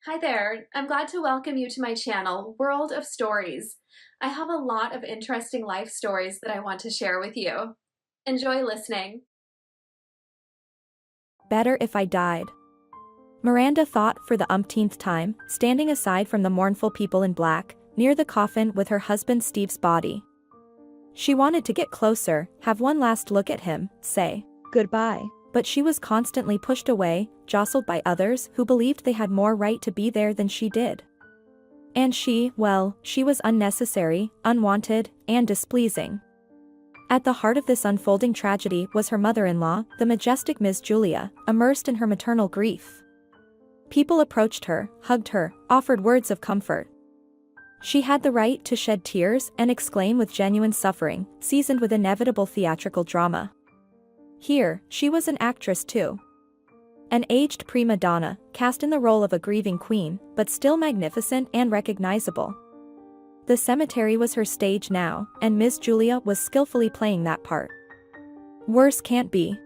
Hi there. I'm glad to welcome you to my channel, World of Stories. I have a lot of interesting life stories that I want to share with you. Enjoy listening. Better if I died. Miranda thought for the umpteenth time, standing aside from the mournful people in black, near the coffin with her husband Steve's body. She wanted to get closer, have one last look at him, say goodbye. But she was constantly pushed away, jostled by others who believed they had more right to be there than she did. And she was unnecessary, unwanted, and displeasing. At the heart of this unfolding tragedy was her mother-in-law, the majestic Miss Julia, immersed in her maternal grief. People approached her, hugged her, offered words of comfort. She had the right to shed tears and exclaim with genuine suffering, seasoned with inevitable theatrical drama. Here, she was an actress too. An aged prima donna, cast in the role of a grieving queen, but still magnificent and recognizable. The cemetery was her stage now, and Miss Julia was skillfully playing that part. Worse can't be.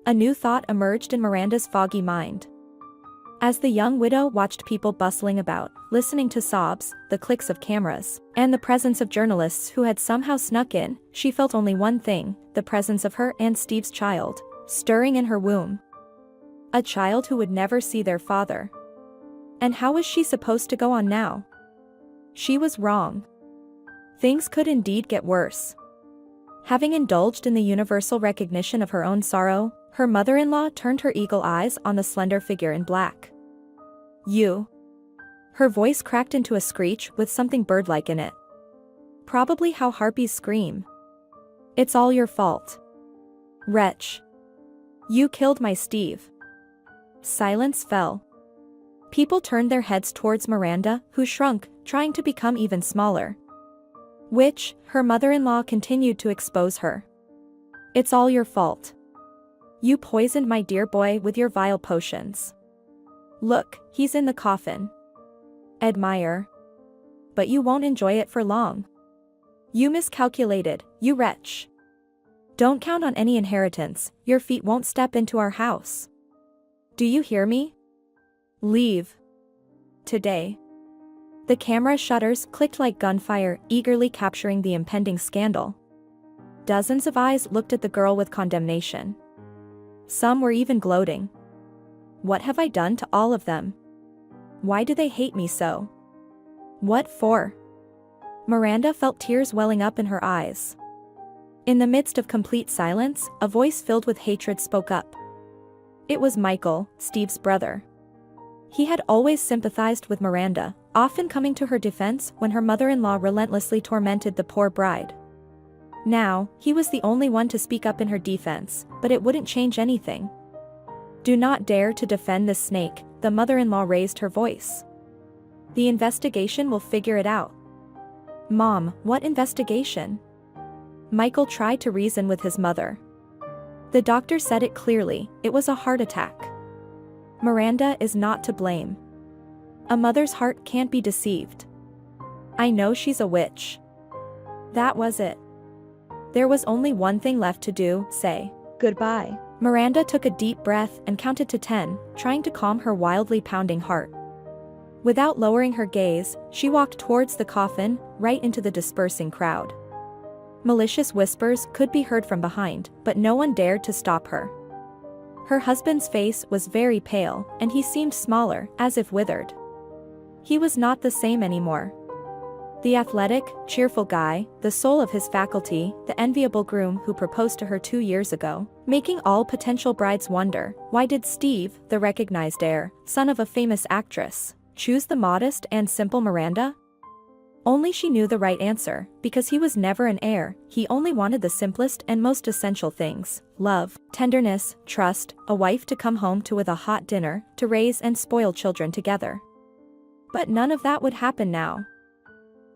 A new thought emerged in Miranda's foggy mind. As the young widow watched people bustling about, listening to sobs, the clicks of cameras, and the presence of journalists who had somehow snuck in, she felt only one thing, the presence of her and Steve's child, stirring in her womb. A child who would never see their father. And how was she supposed to go on now? She was wrong. Things could indeed get worse. Having indulged in the universal recognition of her own sorrow, her mother-in-law turned her eagle eyes on the slender figure in black. You. Her voice cracked into a screech with something bird-like in it. Probably how harpies scream. It's all your fault. Wretch. You killed my Steve. Silence fell. People turned their heads towards Miranda, who shrunk, trying to become even smaller. Which, her mother-in-law continued to expose her. It's all your fault. You poisoned my dear boy with your vile potions. Look, he's in the coffin. Admire. But you won't enjoy it for long. You miscalculated, you wretch. Don't count on any inheritance, your feet won't step into our house. Do you hear me? Leave. Today. The camera shutters clicked like gunfire, eagerly capturing the impending scandal. Dozens of eyes looked at the girl with condemnation. Some were even gloating. What have I done to all of them? Why do they hate me so? What for? Miranda felt tears welling up in her eyes. In the midst of complete silence, a voice filled with hatred spoke up. It was Michael, Steve's brother. He had always sympathized with Miranda, often coming to her defense when her mother-in-law relentlessly tormented the poor bride. Now, he was the only one to speak up in her defense, but it wouldn't change anything. Do not dare to defend this snake, the mother-in-law raised her voice. The investigation will figure it out. Mom, what investigation? Michael tried to reason with his mother. The doctor said it clearly, it was a heart attack. Miranda is not to blame. A mother's heart can't be deceived. I know she's a witch. That was it. There was only one thing left to do, say goodbye. Miranda took a deep breath and counted to 10, trying to calm her wildly pounding heart. Without lowering her gaze, she walked towards the coffin, right into the dispersing crowd. Malicious whispers could be heard from behind, but no one dared to stop her. Her husband's face was very pale, and he seemed smaller, as if withered. He was not the same anymore. The athletic, cheerful guy, the soul of his faculty, the enviable groom who proposed to her 2 years ago, making all potential brides wonder, why did Steve, the recognized heir, son of a famous actress, choose the modest and simple Miranda? Only she knew the right answer, because he was never an heir, he only wanted the simplest and most essential things, love, tenderness, trust, a wife to come home to with a hot dinner, to raise and spoil children together. But none of that would happen now.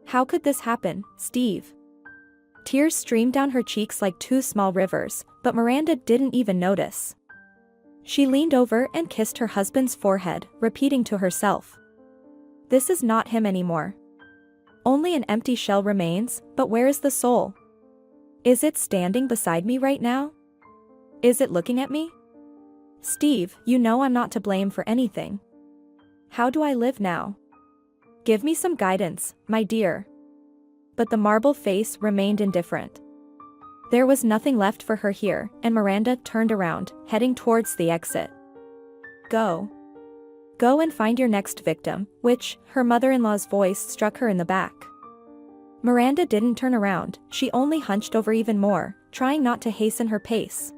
How could this happen, Steve? Tears streamed down her cheeks like 2 small rivers, but Miranda didn't even notice. She leaned over and kissed her husband's forehead, repeating to herself. This is not him anymore. Only an empty shell remains, but where is the soul? Is it standing beside me right now? Is it looking at me? Steve, you know I'm not to blame for anything. How do I live now? Give me some guidance, my dear. But the marble face remained indifferent. There was nothing left for her here, and Miranda turned around, heading towards the exit. Go. Go and find your next victim, which, her mother-in-law's voice struck her in the back. Miranda didn't turn around, she only hunched over even more, trying not to hasten her pace.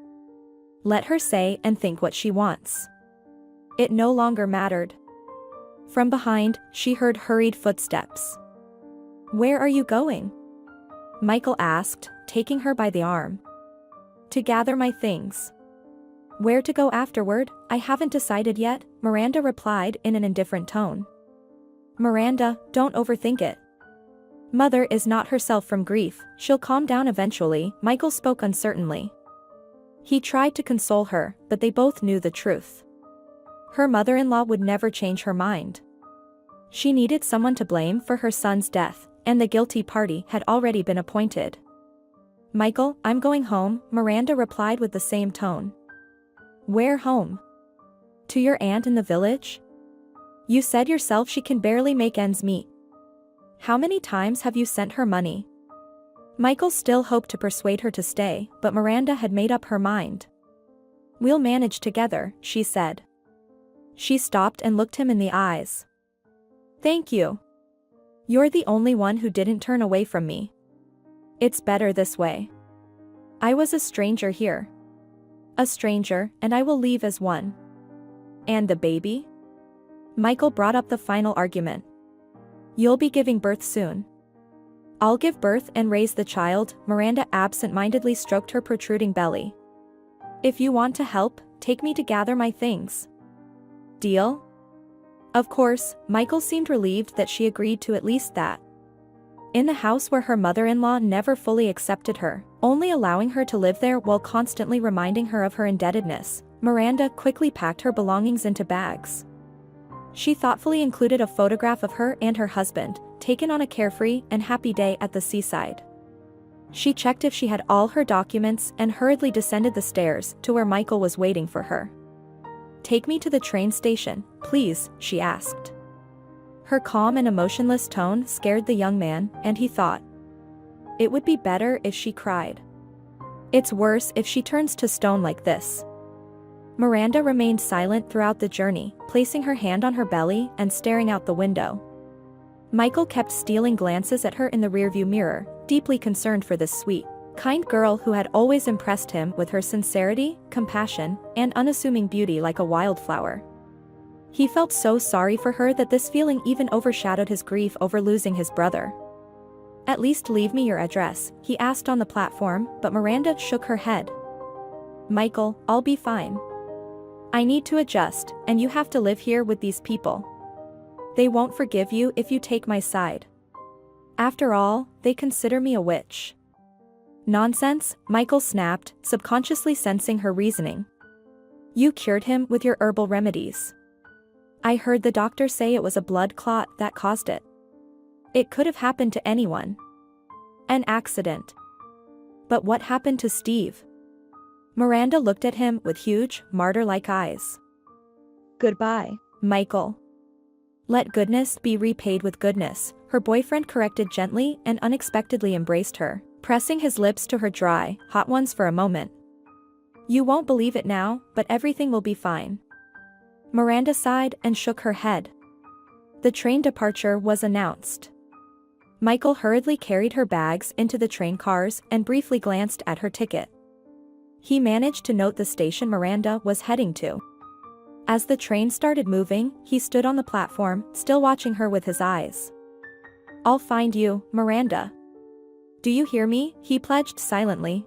Let her say and think what she wants. It no longer mattered. From behind, she heard hurried footsteps. Where are you going? Michael asked, taking her by the arm. To gather my things. Where to go afterward, I haven't decided yet, Miranda replied in an indifferent tone. Miranda, don't overthink it. Mother is not herself from grief, she'll calm down eventually, Michael spoke uncertainly. He tried to console her, but they both knew the truth. Her mother-in-law would never change her mind. She needed someone to blame for her son's death, and the guilty party had already been appointed. Michael, I'm going home, Miranda replied with the same tone. Where home? To your aunt in the village? You said yourself she can barely make ends meet. How many times have you sent her money? Michael still hoped to persuade her to stay, but Miranda had made up her mind. We'll manage together, she said. She stopped and looked him in the eyes. Thank you. You're the only one who didn't turn away from me. It's better this way. I was a stranger here. A stranger, and I will leave as one. And the baby? Michael brought up the final argument. You'll be giving birth soon. I'll give birth and raise the child, Miranda absent-mindedly stroked her protruding belly. If you want to help, take me to gather my things. Deal? Of course, Michael seemed relieved that she agreed to at least that. In the house where her mother-in-law never fully accepted her, only allowing her to live there while constantly reminding her of her indebtedness, Miranda quickly packed her belongings into bags. She thoughtfully included a photograph of her and her husband, taken on a carefree and happy day at the seaside. She checked if she had all her documents and hurriedly descended the stairs to where Michael was waiting for her. Take me to the train station, please, she asked. Her calm and emotionless tone scared the young man, and he thought. It would be better if she cried. It's worse if she turns to stone like this. Miranda remained silent throughout the journey, placing her hand on her belly and staring out the window. Michael kept stealing glances at her in the rearview mirror, deeply concerned for this sweet, kind girl who had always impressed him with her sincerity, compassion, and unassuming beauty like a wildflower. He felt so sorry for her that this feeling even overshadowed his grief over losing his brother. At least leave me your address, he asked on the platform, but Miranda shook her head. Michael, I'll be fine. I need to adjust, and you have to live here with these people. They won't forgive you if you take my side. After all, they consider me a witch. Nonsense, Michael snapped, subconsciously sensing her reasoning. You cured him with your herbal remedies. I heard the doctor say it was a blood clot that caused it. It could have happened to anyone. An accident. But what happened to Steve? Miranda looked at him with huge, martyr-like eyes. Goodbye, Michael. Let goodness be repaid with goodness, her boyfriend corrected gently and unexpectedly embraced her, pressing his lips to her dry, hot ones for a moment. You won't believe it now, but everything will be fine. Miranda sighed and shook her head. The train departure was announced. Michael hurriedly carried her bags into the train cars and briefly glanced at her ticket. He managed to note the station Miranda was heading to. As the train started moving, he stood on the platform, still watching her with his eyes. I'll find you, Miranda. Do you hear me? He pledged silently.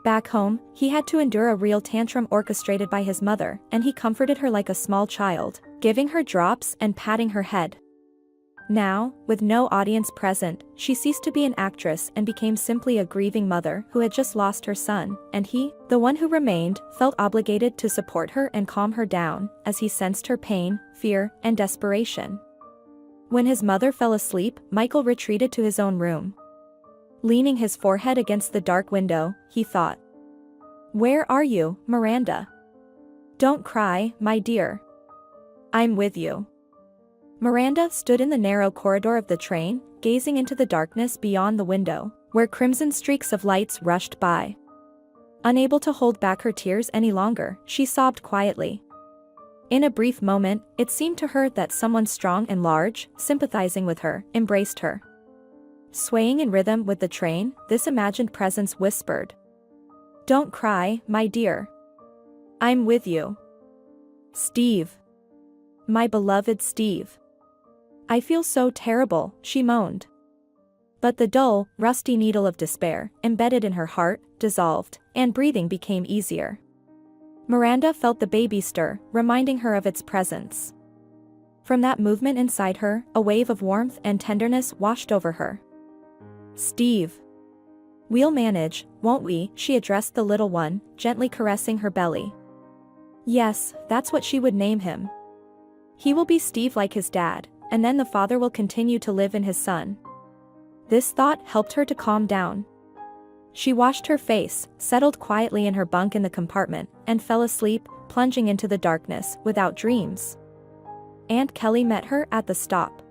Back home, he had to endure a real tantrum orchestrated by his mother, and he comforted her like a small child, giving her drops and patting her head. Now, with no audience present, she ceased to be an actress and became simply a grieving mother who had just lost her son, and he, the one who remained, felt obligated to support her and calm her down, as he sensed her pain, fear, and desperation. When his mother fell asleep, Michael retreated to his own room. Leaning his forehead against the dark window, he thought. Where are you, Miranda? Don't cry, my dear. I'm with you. Miranda stood in the narrow corridor of the train, gazing into the darkness beyond the window, where crimson streaks of lights rushed by. Unable to hold back her tears any longer, she sobbed quietly. In a brief moment, it seemed to her that someone strong and large, sympathizing with her, embraced her. Swaying in rhythm with the train, this imagined presence whispered, "Don't cry, my dear. I'm with you. Steve. My beloved Steve. I feel so terrible," she moaned. But the dull, rusty needle of despair, embedded in her heart, dissolved, and breathing became easier. Miranda felt the baby stir, reminding her of its presence. From that movement inside her, a wave of warmth and tenderness washed over her. "Steve. We'll manage, won't we?" she addressed the little one, gently caressing her belly. Yes, that's what she would name him. He will be Steve like his dad, and then the father will continue to live in his son. This thought helped her to calm down. She washed her face, settled quietly in her bunk in the compartment, and fell asleep, plunging into the darkness, without dreams. Aunt Kelly met her at the stop.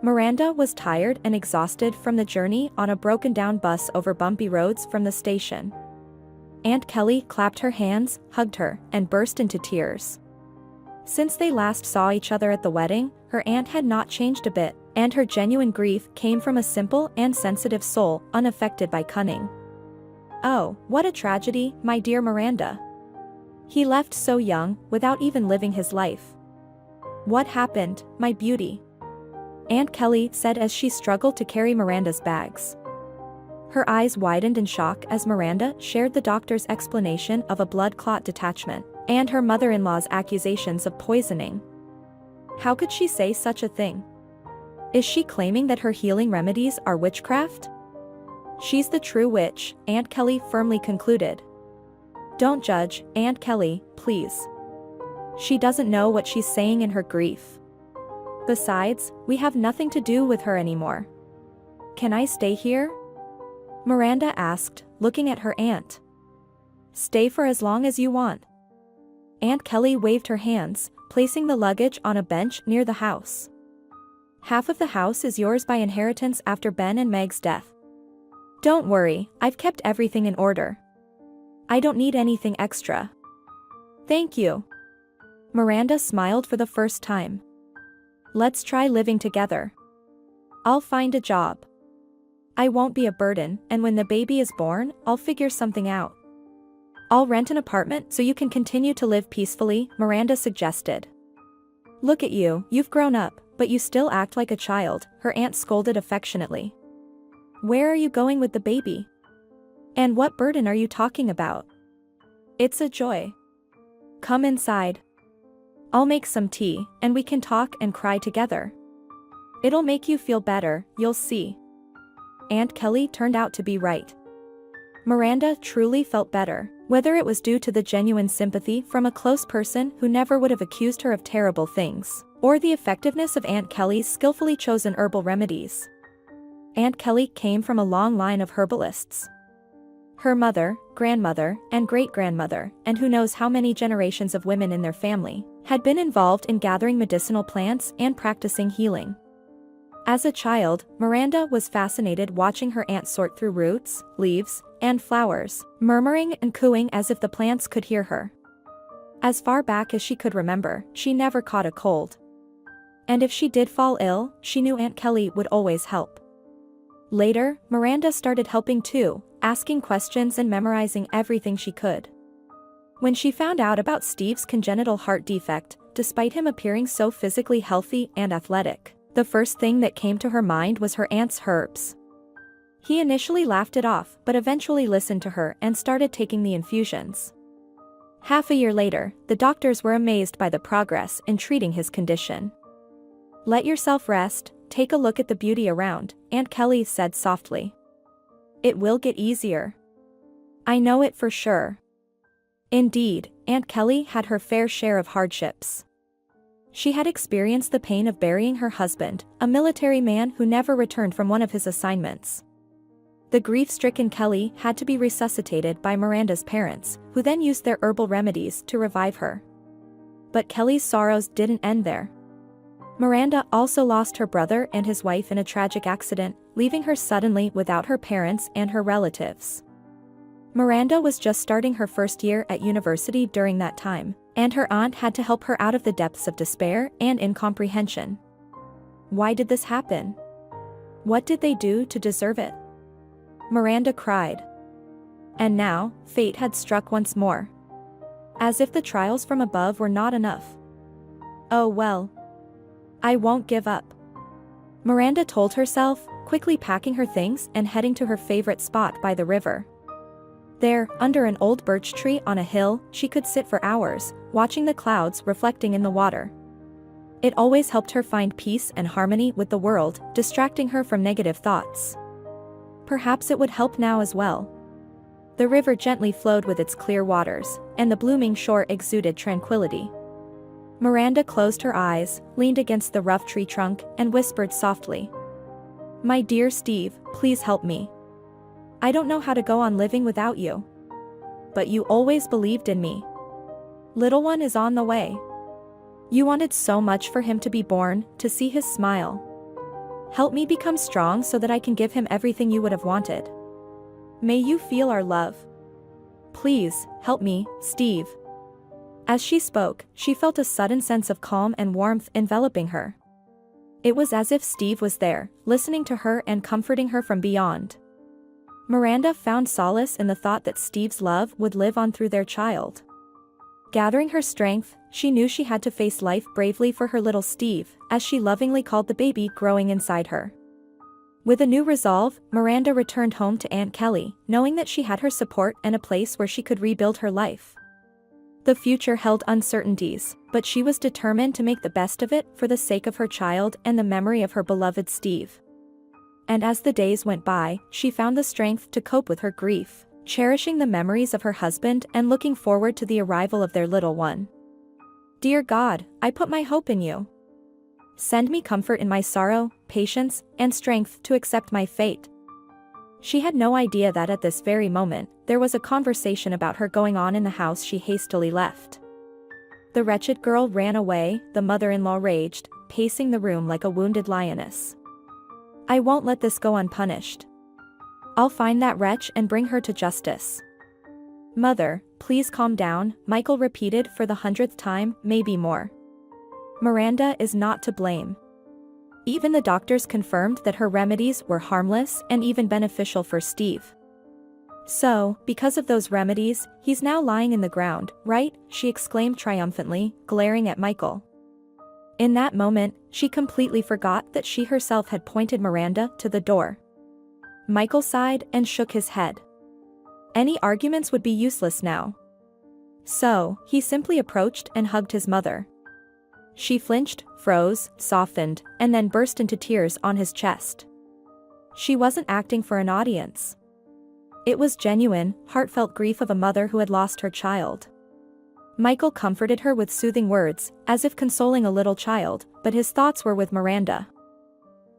Miranda was tired and exhausted from the journey on a broken-down bus over bumpy roads from the station. Aunt Kelly clapped her hands, hugged her, and burst into tears. Since they last saw each other at the wedding, her aunt had not changed a bit, and her genuine grief came from a simple and sensitive soul, unaffected by cunning. "Oh, what a tragedy, my dear Miranda. He left so young, without even living his life. What happened, my beauty?" Aunt Kelly said as she struggled to carry Miranda's bags. Her eyes widened in shock as Miranda shared the doctor's explanation of a blood clot detachment, and her mother-in-law's accusations of poisoning. How could she say such a thing? Is she claiming that her healing remedies are witchcraft? She's the true witch, Aunt Kelly firmly concluded. Don't judge, Aunt Kelly, please. She doesn't know what she's saying in her grief. Besides, we have nothing to do with her anymore. Can I stay here? Miranda asked, looking at her aunt. Stay for as long as you want. Aunt Kelly waved her hands, placing the luggage on a bench near the house. Half of the house is yours by inheritance after Ben and Meg's death. Don't worry, I've kept everything in order. I don't need anything extra. Thank you. Miranda smiled for the first time. Let's try living together. I'll find a job. I won't be a burden, and when the baby is born, I'll figure something out. I'll rent an apartment so you can continue to live peacefully, Miranda suggested. Look at you, you've grown up, but you still act like a child, her aunt scolded affectionately. Where are you going with the baby? And what burden are you talking about? It's a joy. Come inside. I'll make some tea, and we can talk and cry together. It'll make you feel better, you'll see. Aunt Kelly turned out to be right. Miranda truly felt better, whether it was due to the genuine sympathy from a close person who never would have accused her of terrible things, or the effectiveness of Aunt Kelly's skillfully chosen herbal remedies. Aunt Kelly came from a long line of herbalists. Her mother, grandmother, and great-grandmother, and who knows how many generations of women in their family, had been involved in gathering medicinal plants and practicing healing. As a child, Miranda was fascinated watching her aunt sort through roots, leaves, and flowers, murmuring and cooing as if the plants could hear her. As far back as she could remember, she never caught a cold. And if she did fall ill, she knew Aunt Kelly would always help. Later, Miranda started helping too, asking questions and memorizing everything she could. When she found out about Steve's congenital heart defect, despite him appearing so physically healthy and athletic, the first thing that came to her mind was her aunt's herbs. He initially laughed it off, but eventually listened to her and started taking the infusions. Half a year later, the doctors were amazed by the progress in treating his condition. Let yourself rest, take a look at the beauty around, Aunt Kelly said softly. It will get easier. I know it for sure. Indeed, Aunt Kelly had her fair share of hardships. She had experienced the pain of burying her husband, a military man who never returned from one of his assignments. The grief-stricken Kelly had to be resuscitated by Miranda's parents, who then used their herbal remedies to revive her. But Kelly's sorrows didn't end there. Miranda also lost her brother and his wife in a tragic accident, leaving her suddenly without her parents and her relatives. Miranda was just starting her first year at university during that time, and her aunt had to help her out of the depths of despair and incomprehension. Why did this happen? What did they do to deserve it? Miranda cried. And now, fate had struck once more. As if the trials from above were not enough. Oh well. I won't give up. Miranda told herself, quickly packing her things and heading to her favorite spot by the river. There, under an old birch tree on a hill, she could sit for hours, watching the clouds reflecting in the water. It always helped her find peace and harmony with the world, distracting her from negative thoughts. Perhaps it would help now as well. The river gently flowed with its clear waters, and the blooming shore exuded tranquility. Miranda closed her eyes, leaned against the rough tree trunk, and whispered softly. "My dear Steve, please help me. I don't know how to go on living without you. But you always believed in me. Little one is on the way. You wanted so much for him to be born, to see his smile. Help me become strong so that I can give him everything you would have wanted. May you feel our love. Please, help me, Steve." As she spoke, she felt a sudden sense of calm and warmth enveloping her. It was as if Steve was there, listening to her and comforting her from beyond. Miranda found solace in the thought that Steve's love would live on through their child. Gathering her strength, she knew she had to face life bravely for her little Steve, as she lovingly called the baby growing inside her. With a new resolve, Miranda returned home to Aunt Kelly, knowing that she had her support and a place where she could rebuild her life. The future held uncertainties, but she was determined to make the best of it for the sake of her child and the memory of her beloved Steve. And as the days went by, she found the strength to cope with her grief, cherishing the memories of her husband and looking forward to the arrival of their little one. "Dear God, I put my hope in you. Send me comfort in my sorrow, patience, and strength to accept my fate." She had no idea that at this very moment, there was a conversation about her going on in the house she hastily left. The wretched girl ran away, the mother-in-law raged, pacing the room like a wounded lioness. "I won't let this go unpunished. I'll find that wretch and bring her to justice." "Mother, please calm down," Michael repeated for the 100th time, maybe more. "Miranda is not to blame. Even the doctors confirmed that her remedies were harmless and even beneficial for Steve. So, because of those remedies, he's now lying in the ground, right?" she exclaimed triumphantly, glaring at Michael. In that moment, she completely forgot that she herself had pointed Miranda to the door. Michael sighed and shook his head. Any arguments would be useless now. So, he simply approached and hugged his mother. She flinched, froze, softened, and then burst into tears on his chest. She wasn't acting for an audience. It was genuine, heartfelt grief of a mother who had lost her child. Michael comforted her with soothing words, as if consoling a little child, but his thoughts were with Miranda.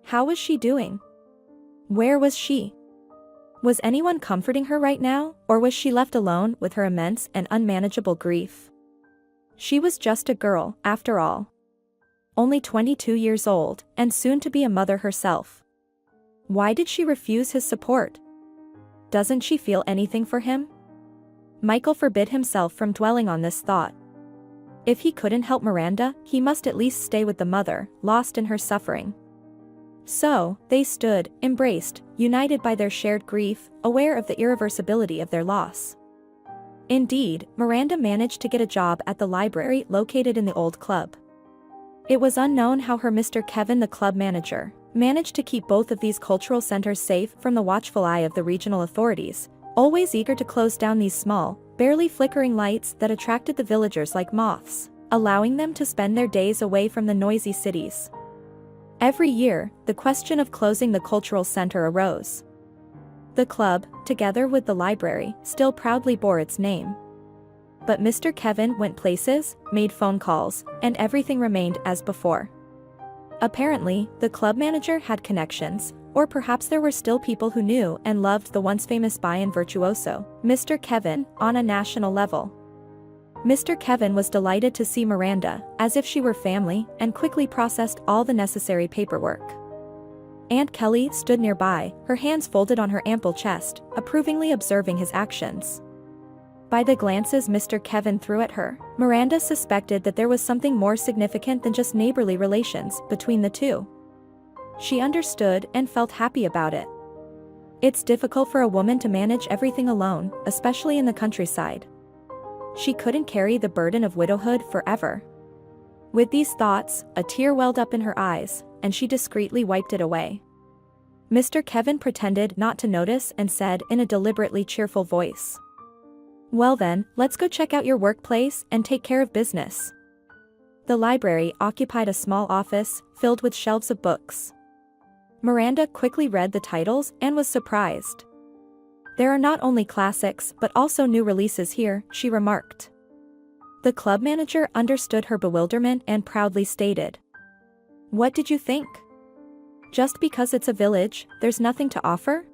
How was she doing? Where was she? Was anyone comforting her right now, or was she left alone with her immense and unmanageable grief? She was just a girl, after all. Only 22 years old, and soon to be a mother herself. Why did she refuse his support? Doesn't she feel anything for him? Michael forbid himself from dwelling on this thought. If he couldn't help Miranda, he must at least stay with the mother, lost in her suffering. So, they stood, embraced, united by their shared grief, aware of the irreversibility of their loss. Indeed, Miranda managed to get a job at the library located in the old club. It was unknown how her Mr. Kevin, the club manager, managed to keep both of these cultural centers safe from the watchful eye of the regional authorities, always eager to close down these small, barely flickering lights that attracted the villagers like moths, allowing them to spend their days away from the noisy cities. Every year, the question of closing the cultural center arose. The club, together with the library, still proudly bore its name. But Mr. Kevin went places, made phone calls, and everything remained as before. Apparently, the club manager had connections, or perhaps there were still people who knew and loved the once famous Bayan virtuoso, Mr. Kevin, on a national level. Mr. Kevin was delighted to see Miranda, as if she were family, and quickly processed all the necessary paperwork. Aunt Kelly stood nearby, her hands folded on her ample chest, approvingly observing his actions. By the glances Mr. Kevin threw at her, Miranda suspected that there was something more significant than just neighborly relations between the two. She understood and felt happy about it. It's difficult for a woman to manage everything alone, especially in the countryside. She couldn't carry the burden of widowhood forever. With these thoughts, a tear welled up in her eyes, and she discreetly wiped it away. Mr. Kevin pretended not to notice and said in a deliberately cheerful voice, "Well then, let's go check out your workplace and take care of business." The library occupied a small office, filled with shelves of books. Miranda quickly read the titles and was surprised. "There are not only classics but also new releases here," she remarked. The club manager understood her bewilderment and proudly stated, "What did you think? Just because it's a village, there's nothing to offer?"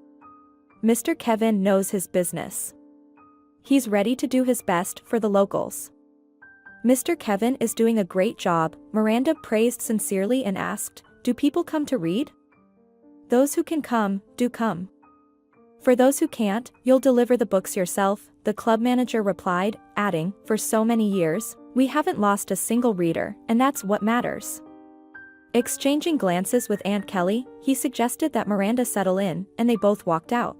Mr. Kevin knows his business. He's ready to do his best for the locals. "Mr. Kevin is doing a great job," Miranda praised sincerely and asked, "Do people come to read?" "Those who can come, do come. For those who can't, you'll deliver the books yourself," the club manager replied, adding, "For so many years, we haven't lost a single reader, and that's what matters." Exchanging glances with Aunt Kelly, he suggested that Miranda settle in, and they both walked out.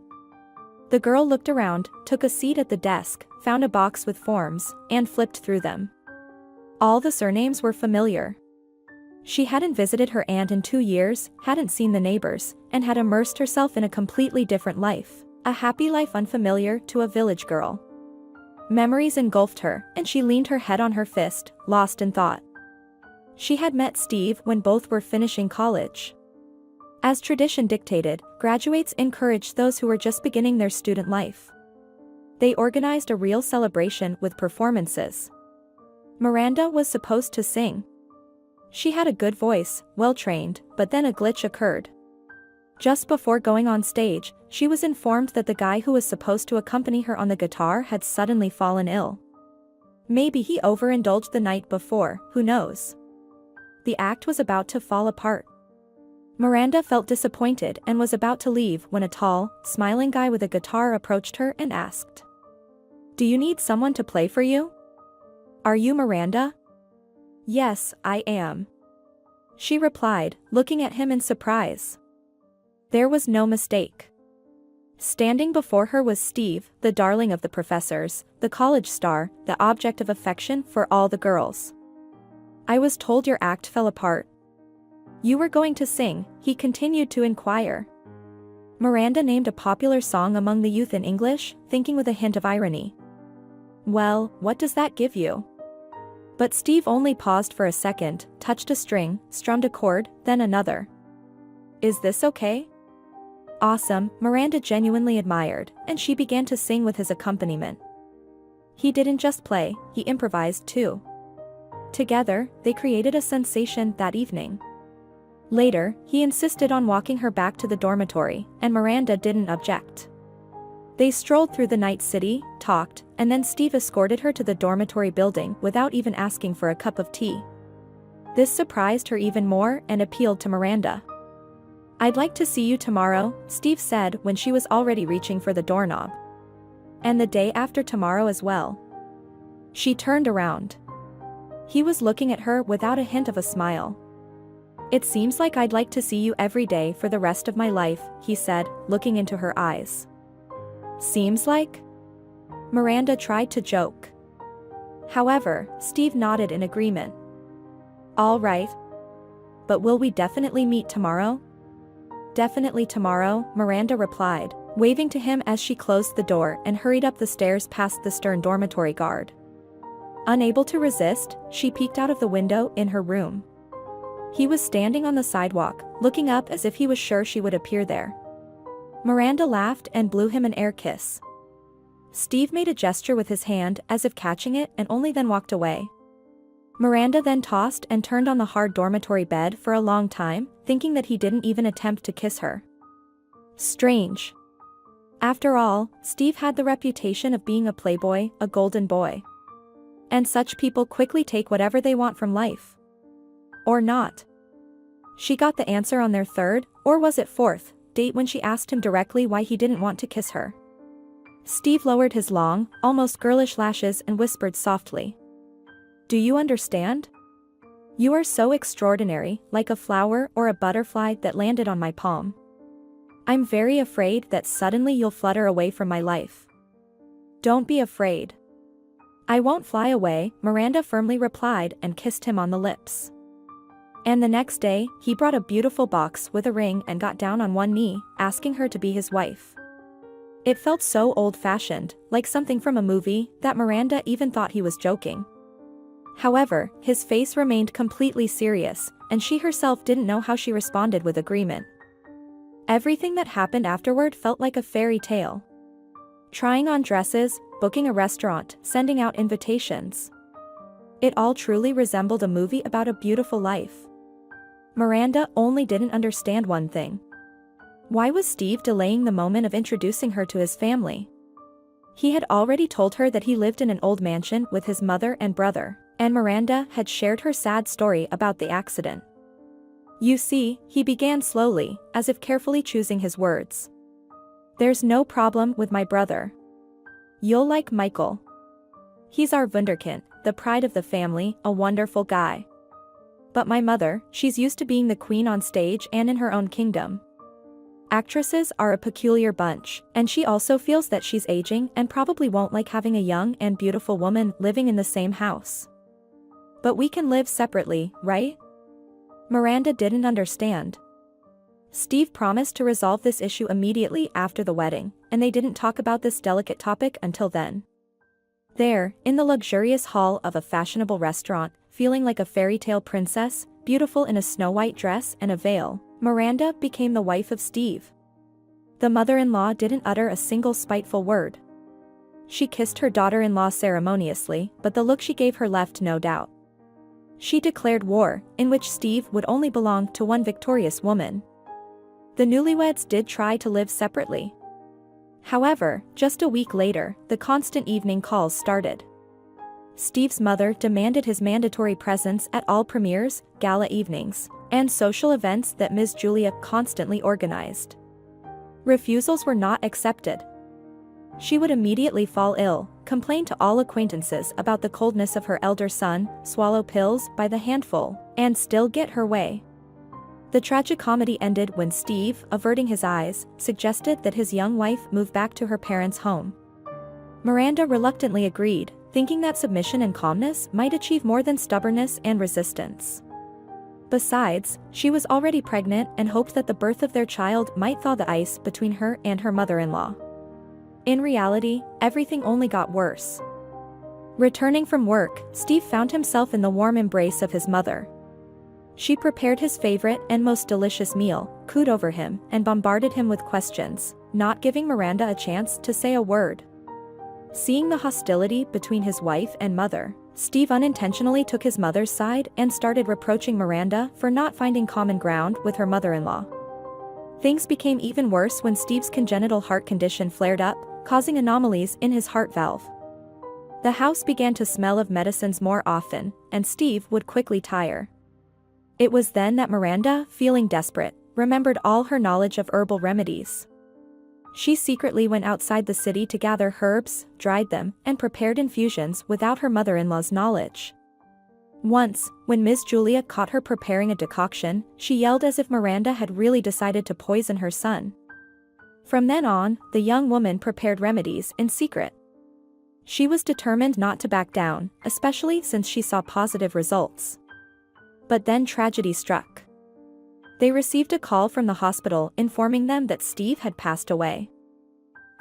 The girl looked around, took a seat at the desk, found a box with forms, and flipped through them. All the surnames were familiar. She hadn't visited her aunt in 2 years, hadn't seen the neighbors, and had immersed herself in a completely different life, a happy life unfamiliar to a village girl. Memories engulfed her, and she leaned her head on her fist, lost in thought. She had met Steve when both were finishing college. As tradition dictated, graduates encouraged those who were just beginning their student life. They organized a real celebration with performances. Miranda was supposed to sing. She had a good voice, well-trained, but then a glitch occurred. Just before going on stage, she was informed that the guy who was supposed to accompany her on the guitar had suddenly fallen ill. Maybe he overindulged the night before, who knows? The act was about to fall apart. Miranda felt disappointed and was about to leave when a tall, smiling guy with a guitar approached her and asked, "Do you need someone to play for you? Are you Miranda?" "Yes, I am," she replied, looking at him in surprise. There was no mistake. Standing before her was Steve, the darling of the professors, the college star, the object of affection for all the girls. "I was told your act fell apart. You were going to sing," he continued to inquire. Miranda named a popular song among the youth in English, thinking with a hint of irony. "Well, what does that give you?" But Steve only paused for a second, touched a string, strummed a chord, then another. "Is this okay?" "Awesome," Miranda genuinely admired, and she began to sing with his accompaniment. He didn't just play, he improvised too. Together, they created a sensation that evening. Later, he insisted on walking her back to the dormitory, and Miranda didn't object. They strolled through the night city, talked, and then Steve escorted her to the dormitory building without even asking for a cup of tea. This surprised her even more and appealed to Miranda. "I'd like to see you tomorrow," Steve said when she was already reaching for the doorknob. "And the day after tomorrow as well." She turned around. He was looking at her without a hint of a smile. "It seems like I'd like to see you every day for the rest of my life," he said, looking into her eyes. "Seems like?" Miranda tried to joke. However, Steve nodded in agreement. "All right. But will we definitely meet tomorrow?" "Definitely tomorrow," Miranda replied, waving to him as she closed the door and hurried up the stairs past the stern dormitory guard. Unable to resist, she peeked out of the window in her room. He was standing on the sidewalk, looking up as if he was sure she would appear there. Miranda laughed and blew him an air kiss. Steve made a gesture with his hand as if catching it and only then walked away. Miranda then tossed and turned on the hard dormitory bed for a long time, thinking that he didn't even attempt to kiss her. Strange. After all, Steve had the reputation of being a playboy, a golden boy. And such people quickly take whatever they want from life. Or not. She got the answer on their third, or was it fourth, date when she asked him directly why he didn't want to kiss her. Steve lowered his long, almost girlish lashes and whispered softly. "Do you understand? You are so extraordinary, like a flower or a butterfly that landed on my palm. I'm very afraid that suddenly you'll flutter away from my life." "Don't be afraid. I won't fly away," Miranda firmly replied and kissed him on the lips. And the next day, he brought a beautiful box with a ring and got down on one knee, asking her to be his wife. It felt so old-fashioned, like something from a movie, that Miranda even thought he was joking. However, his face remained completely serious, and she herself didn't know how she responded with agreement. Everything that happened afterward felt like a fairy tale. Trying on dresses, booking a restaurant, sending out invitations. It all truly resembled a movie about a beautiful life. Miranda only didn't understand one thing. Why was Steve delaying the moment of introducing her to his family? He had already told her that he lived in an old mansion with his mother and brother, and Miranda had shared her sad story about the accident. "You see," he began slowly, as if carefully choosing his words. "There's no problem with my brother. You'll like Michael. He's our wunderkind, the pride of the family, a wonderful guy. But my mother, she's used to being the queen on stage and in her own kingdom. Actresses are a peculiar bunch, and she also feels that she's aging and probably won't like having a young and beautiful woman living in the same house. But we can live separately, right?" Miranda didn't understand. Steve promised to resolve this issue immediately after the wedding, and they didn't talk about this delicate topic until then. There, in the luxurious hall of a fashionable restaurant, feeling like a fairy tale princess, beautiful in a snow-white dress and a veil, Miranda became the wife of Steve. The mother-in-law didn't utter a single spiteful word. She kissed her daughter-in-law ceremoniously, but the look she gave her left no doubt. She declared war, in which Steve would only belong to one victorious woman. The newlyweds did try to live separately. However, just a week later, the constant evening calls started. Steve's mother demanded his mandatory presence at all premieres, gala evenings, and social events that Ms. Julia constantly organized. Refusals were not accepted. She would immediately fall ill, complain to all acquaintances about the coldness of her elder son, swallow pills by the handful, and still get her way. The tragicomedy ended when Steve, averting his eyes, suggested that his young wife move back to her parents' home. Miranda reluctantly agreed, thinking that submission and calmness might achieve more than stubbornness and resistance. Besides, she was already pregnant and hoped that the birth of their child might thaw the ice between her and her mother-in-law. In reality, everything only got worse. Returning from work, Steve found himself in the warm embrace of his mother. She prepared his favorite and most delicious meal, cooed over him, and bombarded him with questions, not giving Miranda a chance to say a word. Seeing the hostility between his wife and mother, Steve unintentionally took his mother's side and started reproaching Miranda for not finding common ground with her mother-in-law. Things became even worse when Steve's congenital heart condition flared up, causing anomalies in his heart valve. The house began to smell of medicines more often, and Steve would quickly tire. It was then that Miranda, feeling desperate, remembered all her knowledge of herbal remedies. She secretly went outside the city to gather herbs, dried them, and prepared infusions without her mother-in-law's knowledge. Once, when Ms. Julia caught her preparing a decoction, she yelled as if Miranda had really decided to poison her son. From then on, the young woman prepared remedies in secret. She was determined not to back down, especially since she saw positive results. But then tragedy struck. They received a call from the hospital informing them that Steve had passed away.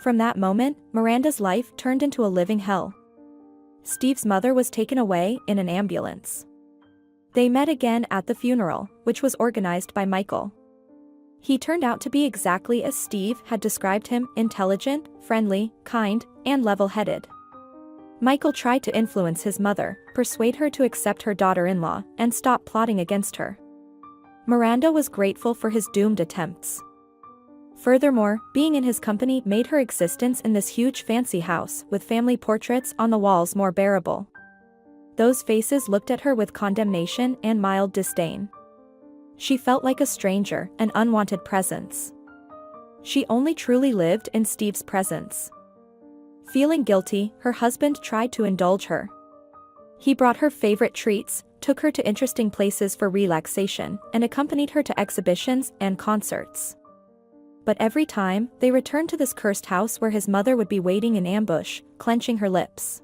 From that moment, Miranda's life turned into a living hell. Steve's mother was taken away in an ambulance. They met again at the funeral, which was organized by Michael. He turned out to be exactly as Steve had described him: intelligent, friendly, kind, and level-headed. Michael tried to influence his mother, persuade her to accept her daughter-in-law, and stop plotting against her. Miranda was grateful for his doomed attempts. Furthermore, being in his company made her existence in this huge fancy house with family portraits on the walls more bearable. Those faces looked at her with condemnation and mild disdain. She felt like a stranger, an unwanted presence. She only truly lived in Steve's presence. Feeling guilty, her husband tried to indulge her. He brought her favorite treats, took her to interesting places for relaxation, and accompanied her to exhibitions and concerts. But every time, they returned to this cursed house where his mother would be waiting in ambush, clenching her lips.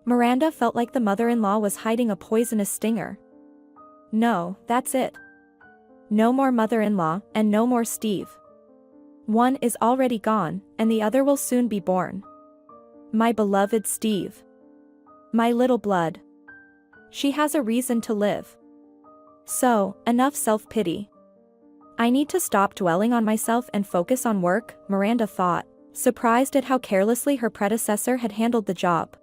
Miranda felt like the mother-in-law was hiding a poisonous stinger. No, that's it. No more mother-in-law, and no more Steve. One is already gone, and the other will soon be born. My beloved Steve. My little blood. She has a reason to live. So, enough self-pity. I need to stop dwelling on myself and focus on work, Miranda thought, surprised at how carelessly her predecessor had handled the job.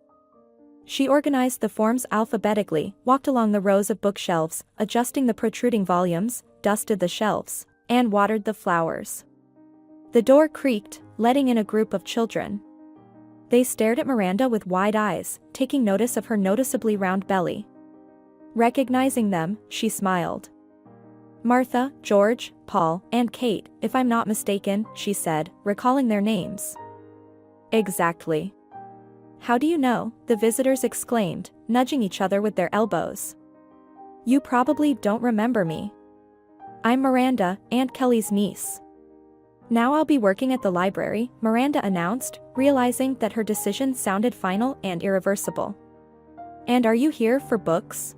She organized the forms alphabetically, walked along the rows of bookshelves, adjusting the protruding volumes, dusted the shelves, and watered the flowers. The door creaked, letting in a group of children. They stared at Miranda with wide eyes, taking notice of her noticeably round belly. Recognizing them, she smiled. Martha, George, Paul, and Kate, if I'm not mistaken, she said, recalling their names. Exactly. How do you know? The visitors exclaimed, nudging each other with their elbows. You probably don't remember me. I'm Miranda, Aunt Kelly's niece. Now I'll be working at the library, Miranda announced, realizing that her decision sounded final and irreversible. And are you here for books?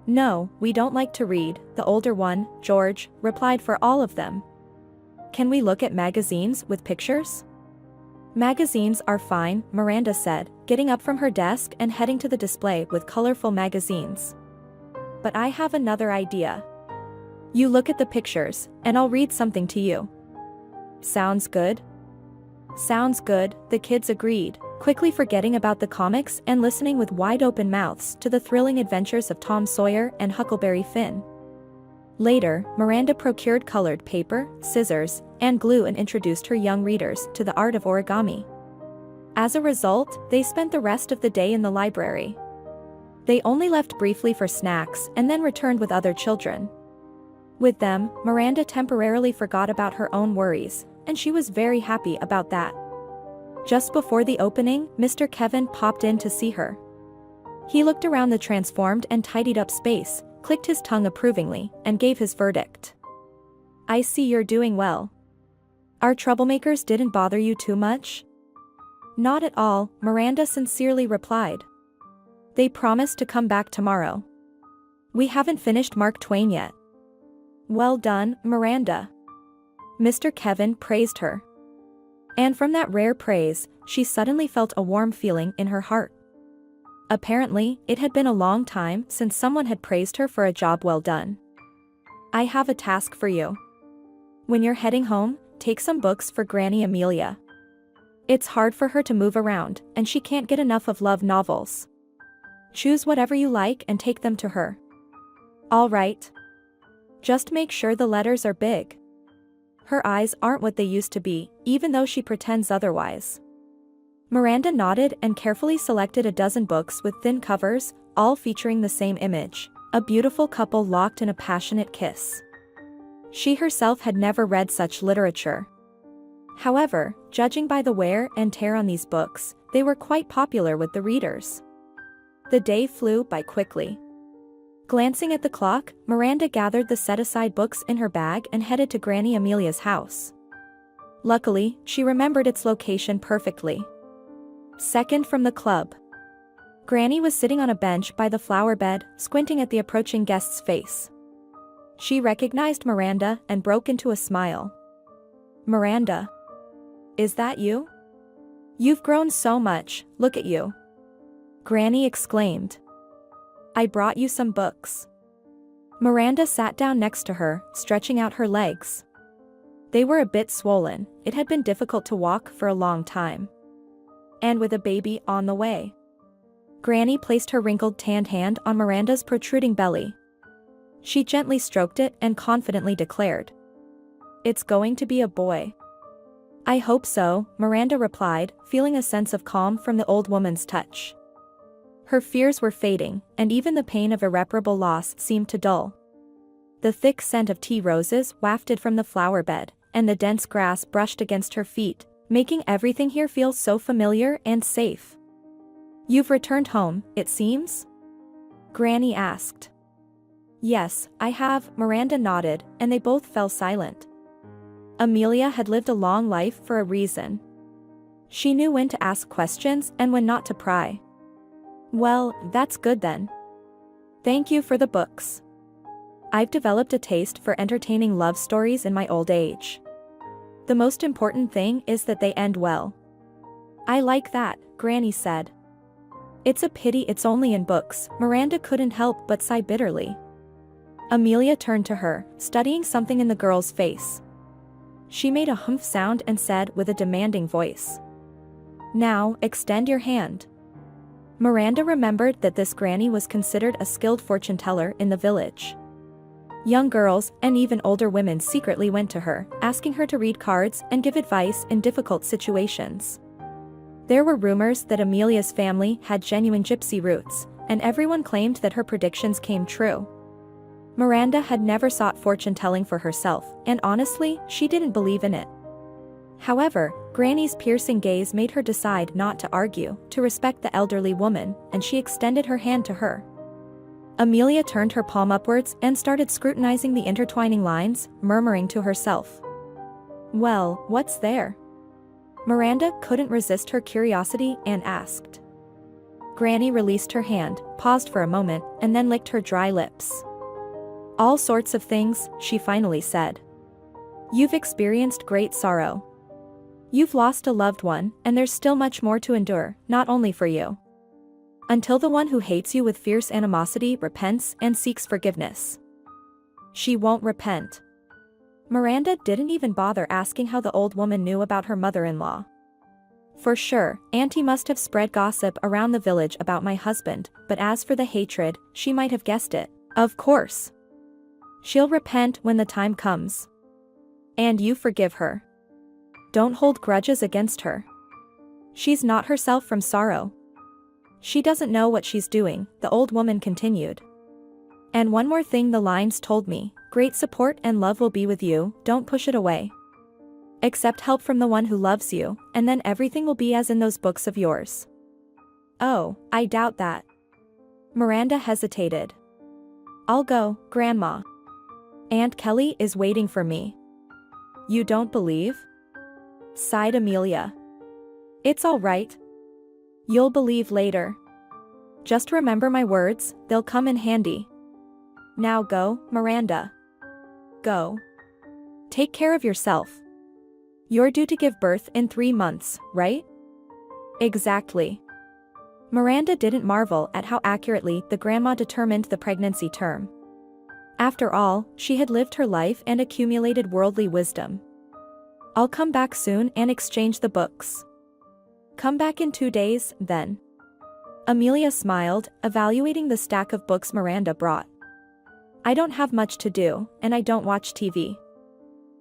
No, we don't like to read, the older one, George, replied for all of them. Can we look at magazines with pictures? Magazines are fine, Miranda said, getting up from her desk and heading to the display with colorful magazines. But I have another idea. You look at the pictures, and I'll read something to you. Sounds good? Sounds good, the kids agreed, quickly forgetting about the comics and listening with wide-open mouths to the thrilling adventures of Tom Sawyer and Huckleberry Finn. Later, Miranda procured colored paper, scissors, and glue and introduced her young readers to the art of origami. As a result, they spent the rest of the day in the library. They only left briefly for snacks and then returned with other children. With them, Miranda temporarily forgot about her own worries, and she was very happy about that. Just before the opening, Mr. Kevin popped in to see her. He looked around the transformed and tidied up space, clicked his tongue approvingly, and gave his verdict. I see you're doing well. Our troublemakers didn't bother you too much? Not at all, Miranda sincerely replied. They promised to come back tomorrow. We haven't finished Mark Twain yet. Well done, Miranda. Mr. Kevin praised her. And from that rare praise, she suddenly felt a warm feeling in her heart. Apparently, it had been a long time since someone had praised her for a job well done. I have a task for you. When you're heading home, take some books for Granny Amelia. It's hard for her to move around, and she can't get enough of love novels. Choose whatever you like and take them to her. All right. Just make sure the letters are big. Her eyes aren't what they used to be, even though she pretends otherwise. Miranda nodded and carefully selected a dozen books with thin covers, all featuring the same image, a beautiful couple locked in a passionate kiss. She herself had never read such literature. However, judging by the wear and tear on these books, they were quite popular with the readers. The day flew by quickly. Glancing at the clock, Miranda gathered the set-aside books in her bag and headed to Granny Amelia's house. Luckily, she remembered its location perfectly. Second from the club. Granny was sitting on a bench by the flower bed, squinting at the approaching guest's face. She recognized Miranda and broke into a smile. Miranda. Is that you? You've grown so much, look at you. Granny exclaimed. I brought you some books. Miranda sat down next to her, stretching out her legs. They were a bit swollen, it had been difficult to walk for a long time. And with a baby on the way. Granny placed her wrinkled tanned hand on Miranda's protruding belly. She gently stroked it and confidently declared. It's going to be a boy. I hope so, Miranda replied, feeling a sense of calm from the old woman's touch. Her fears were fading, and even the pain of irreparable loss seemed to dull. The thick scent of tea roses wafted from the flower bed, and the dense grass brushed against her feet, making everything here feel so familiar and safe. "You've returned home, it seems?" Granny asked. "Yes, I have," Miranda nodded, and they both fell silent. Amelia had lived a long life for a reason. She knew when to ask questions and when not to pry. "Well, that's good then. Thank you for the books. I've developed a taste for entertaining love stories in my old age. The most important thing is that they end well." "I like that," Granny said. "It's a pity it's only in books," Miranda couldn't help but sigh bitterly. Amelia turned to her, studying something in the girl's face. She made a humph sound and said with a demanding voice, "Now, extend your hand." Miranda remembered that this granny was considered a skilled fortune teller in the village. Young girls and even older women secretly went to her, asking her to read cards and give advice in difficult situations. There were rumors that Amelia's family had genuine gypsy roots, and everyone claimed that her predictions came true. Miranda had never sought fortune telling for herself, and honestly, she didn't believe in it. However, Granny's piercing gaze made her decide not to argue, to respect the elderly woman, and she extended her hand to her. Amelia turned her palm upwards and started scrutinizing the intertwining lines, murmuring to herself, "Well, what's there?" Miranda couldn't resist her curiosity and asked. Granny released her hand, paused for a moment, and then licked her dry lips. "All sorts of things," she finally said. "You've experienced great sorrow. You've lost a loved one, and there's still much more to endure, not only for you. Until the one who hates you with fierce animosity repents and seeks forgiveness. She won't repent." Miranda didn't even bother asking how the old woman knew about her mother-in-law. "For sure, Auntie must have spread gossip around the village about my husband, but as for the hatred, she might have guessed it. Of course. She'll repent when the time comes. And you forgive her. Don't hold grudges against her. She's not herself from sorrow. She doesn't know what she's doing," the old woman continued. "And one more thing the lines told me, great support and love will be with you, don't push it away. Accept help from the one who loves you, and then everything will be as in those books of yours." "Oh, I doubt that." Miranda hesitated. "I'll go, Grandma. Aunt Kelly is waiting for me." "You don't believe?" sighed Amelia. "It's all right. You'll believe later. Just remember my words, they'll come in handy. Now go, Miranda. Go. Take care of yourself. You're due to give birth in 3 months, right?" "Exactly." Miranda didn't marvel at how accurately the grandma determined the pregnancy term. After all, she had lived her life and accumulated worldly wisdom. "I'll come back soon and exchange the books." "Come back in 2 days, then." Amelia smiled, evaluating the stack of books Miranda brought. "I don't have much to do, and I don't watch TV.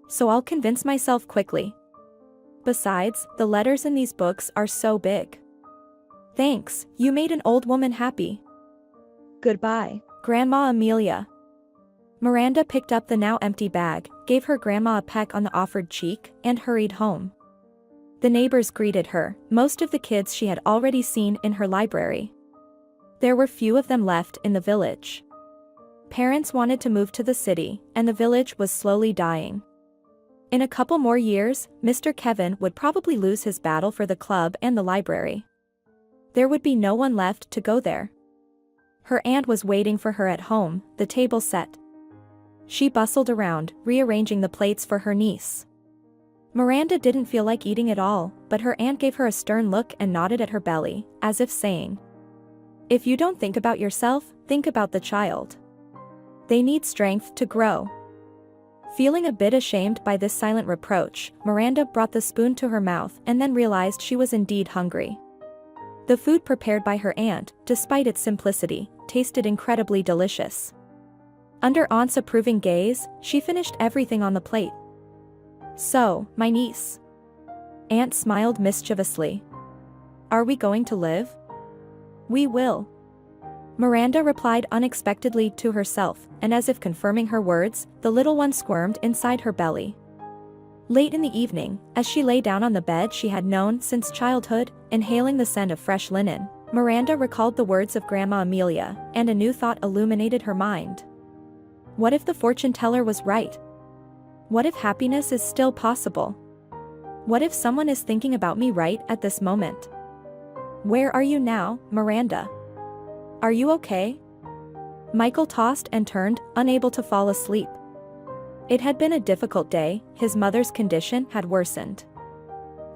So I'll convince myself quickly. Besides, the letters in these books are so big." "Thanks, you made an old woman happy. Goodbye, Grandma Amelia." Miranda picked up the now empty bag, gave her grandma a peck on the offered cheek, and hurried home. The neighbors greeted her, most of the kids she had already seen in her library. There were few of them left in the village. Parents wanted to move to the city, and the village was slowly dying. In a couple more years, Mr. Kevin would probably lose his battle for the club and the library. There would be no one left to go there. Her aunt was waiting for her at home, the table set. She bustled around, rearranging the plates for her niece. Miranda didn't feel like eating at all, but her aunt gave her a stern look and nodded at her belly, as if saying, "If you don't think about yourself, think about the child. They need strength to grow." Feeling a bit ashamed by this silent reproach, Miranda brought the spoon to her mouth and then realized she was indeed hungry. The food prepared by her aunt, despite its simplicity, tasted incredibly delicious. Under Aunt's approving gaze, she finished everything on the plate. "So, my niece." Aunt smiled mischievously. "Are we going to live?" "We will. Miranda replied unexpectedly to herself, and as if confirming her words, the little one squirmed inside her belly. Late in the evening, as she lay down on the bed she had known since childhood, inhaling the scent of fresh linen, Miranda recalled the words of Grandma Amelia, and a new thought illuminated her mind. What if the fortune teller was right? What if happiness is still possible? What if someone is thinking about me right at this moment? Where are you now, Miranda? Are you okay? Michael tossed and turned, unable to fall asleep. It had been a difficult day, his mother's condition had worsened.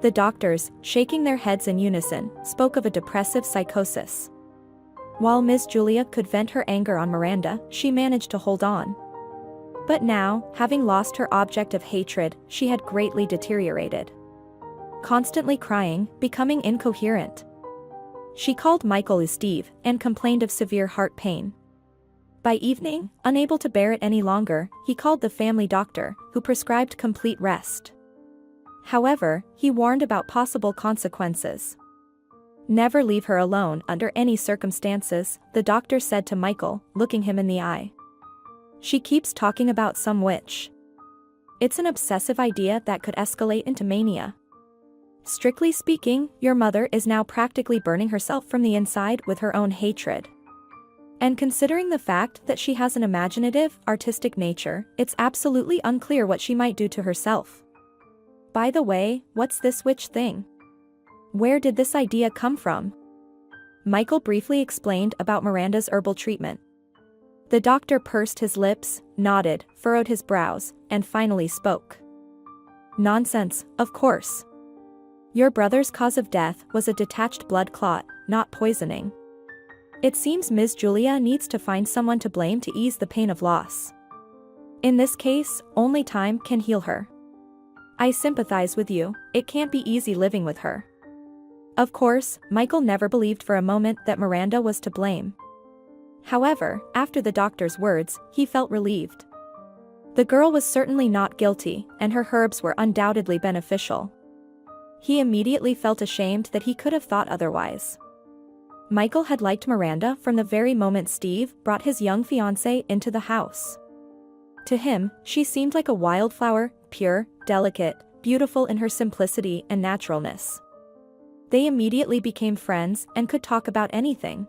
The doctors, shaking their heads in unison, spoke of a depressive psychosis. While Miss Julia could vent her anger on Miranda, she managed to hold on. But now, having lost her object of hatred, she had greatly deteriorated. Constantly crying, becoming incoherent. She called Michael Steve and complained of severe heart pain. By evening, unable to bear it any longer, he called the family doctor, who prescribed complete rest. However, he warned about possible consequences. Never leave her alone under any circumstances, the doctor said to Michael, looking him in the eye. She keeps talking about some witch. It's an obsessive idea that could escalate into mania. Strictly speaking, your mother is now practically burning herself from the inside with her own hatred. And considering the fact that she has an imaginative, artistic nature, it's absolutely unclear what she might do to herself. By the way, what's this witch thing? Where did this idea come from? Michael briefly explained about Miranda's herbal treatment. The doctor pursed his lips, nodded, furrowed his brows, and finally spoke. Nonsense, of course. Your brother's cause of death was a detached blood clot, not poisoning. It seems Ms. Julia needs to find someone to blame to ease the pain of loss. In this case, only time can heal her. I sympathize with you, it can't be easy living with her. Of course, Michael never believed for a moment that Miranda was to blame. However, after the doctor's words, he felt relieved. The girl was certainly not guilty, and her herbs were undoubtedly beneficial. He immediately felt ashamed that he could have thought otherwise. Michael had liked Miranda from the very moment Steve brought his young fiancée into the house. To him, she seemed like a wildflower, pure, delicate, beautiful in her simplicity and naturalness. They immediately became friends and could talk about anything.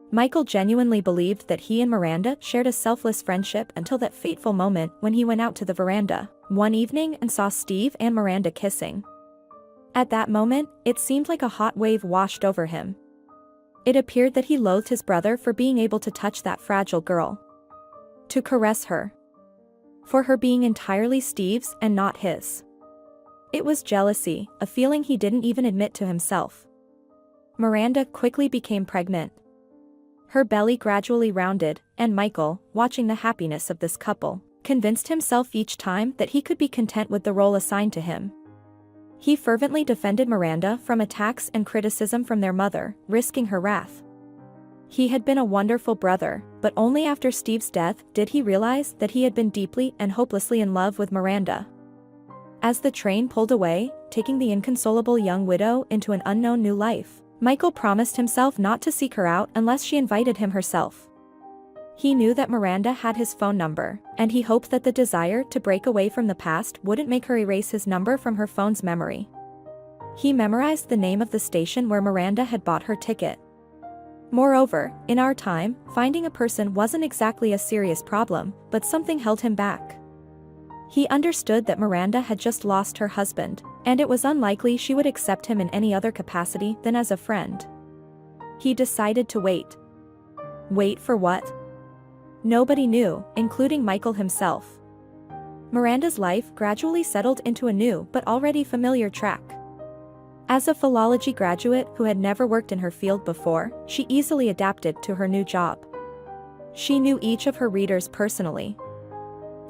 Michael genuinely believed that he and Miranda shared a selfless friendship until that fateful moment when he went out to the veranda one evening and saw Steve and Miranda kissing. At that moment, it seemed like a hot wave washed over him. It appeared that he loathed his brother for being able to touch that fragile girl. To caress her. For her being entirely Steve's and not his. It was jealousy, a feeling he didn't even admit to himself. Miranda quickly became pregnant. Her belly gradually rounded, and Michael, watching the happiness of this couple, convinced himself each time that he could be content with the role assigned to him. He fervently defended Miranda from attacks and criticism from their mother, risking her wrath. He had been a wonderful brother, but only after Steve's death did he realize that he had been deeply and hopelessly in love with Miranda. As the train pulled away, taking the inconsolable young widow into an unknown new life, Michael promised himself not to seek her out unless she invited him herself. He knew that Miranda had his phone number, and he hoped that the desire to break away from the past wouldn't make her erase his number from her phone's memory. He memorized the name of the station where Miranda had bought her ticket. Moreover, in our time, finding a person wasn't exactly a serious problem, but something held him back. He understood that Miranda had just lost her husband, and it was unlikely she would accept him in any other capacity than as a friend. He decided to wait. Wait for what? Nobody knew, including Michael himself. Miranda's life gradually settled into a new but already familiar track. As a philology graduate who had never worked in her field before, she easily adapted to her new job. She knew each of her readers personally.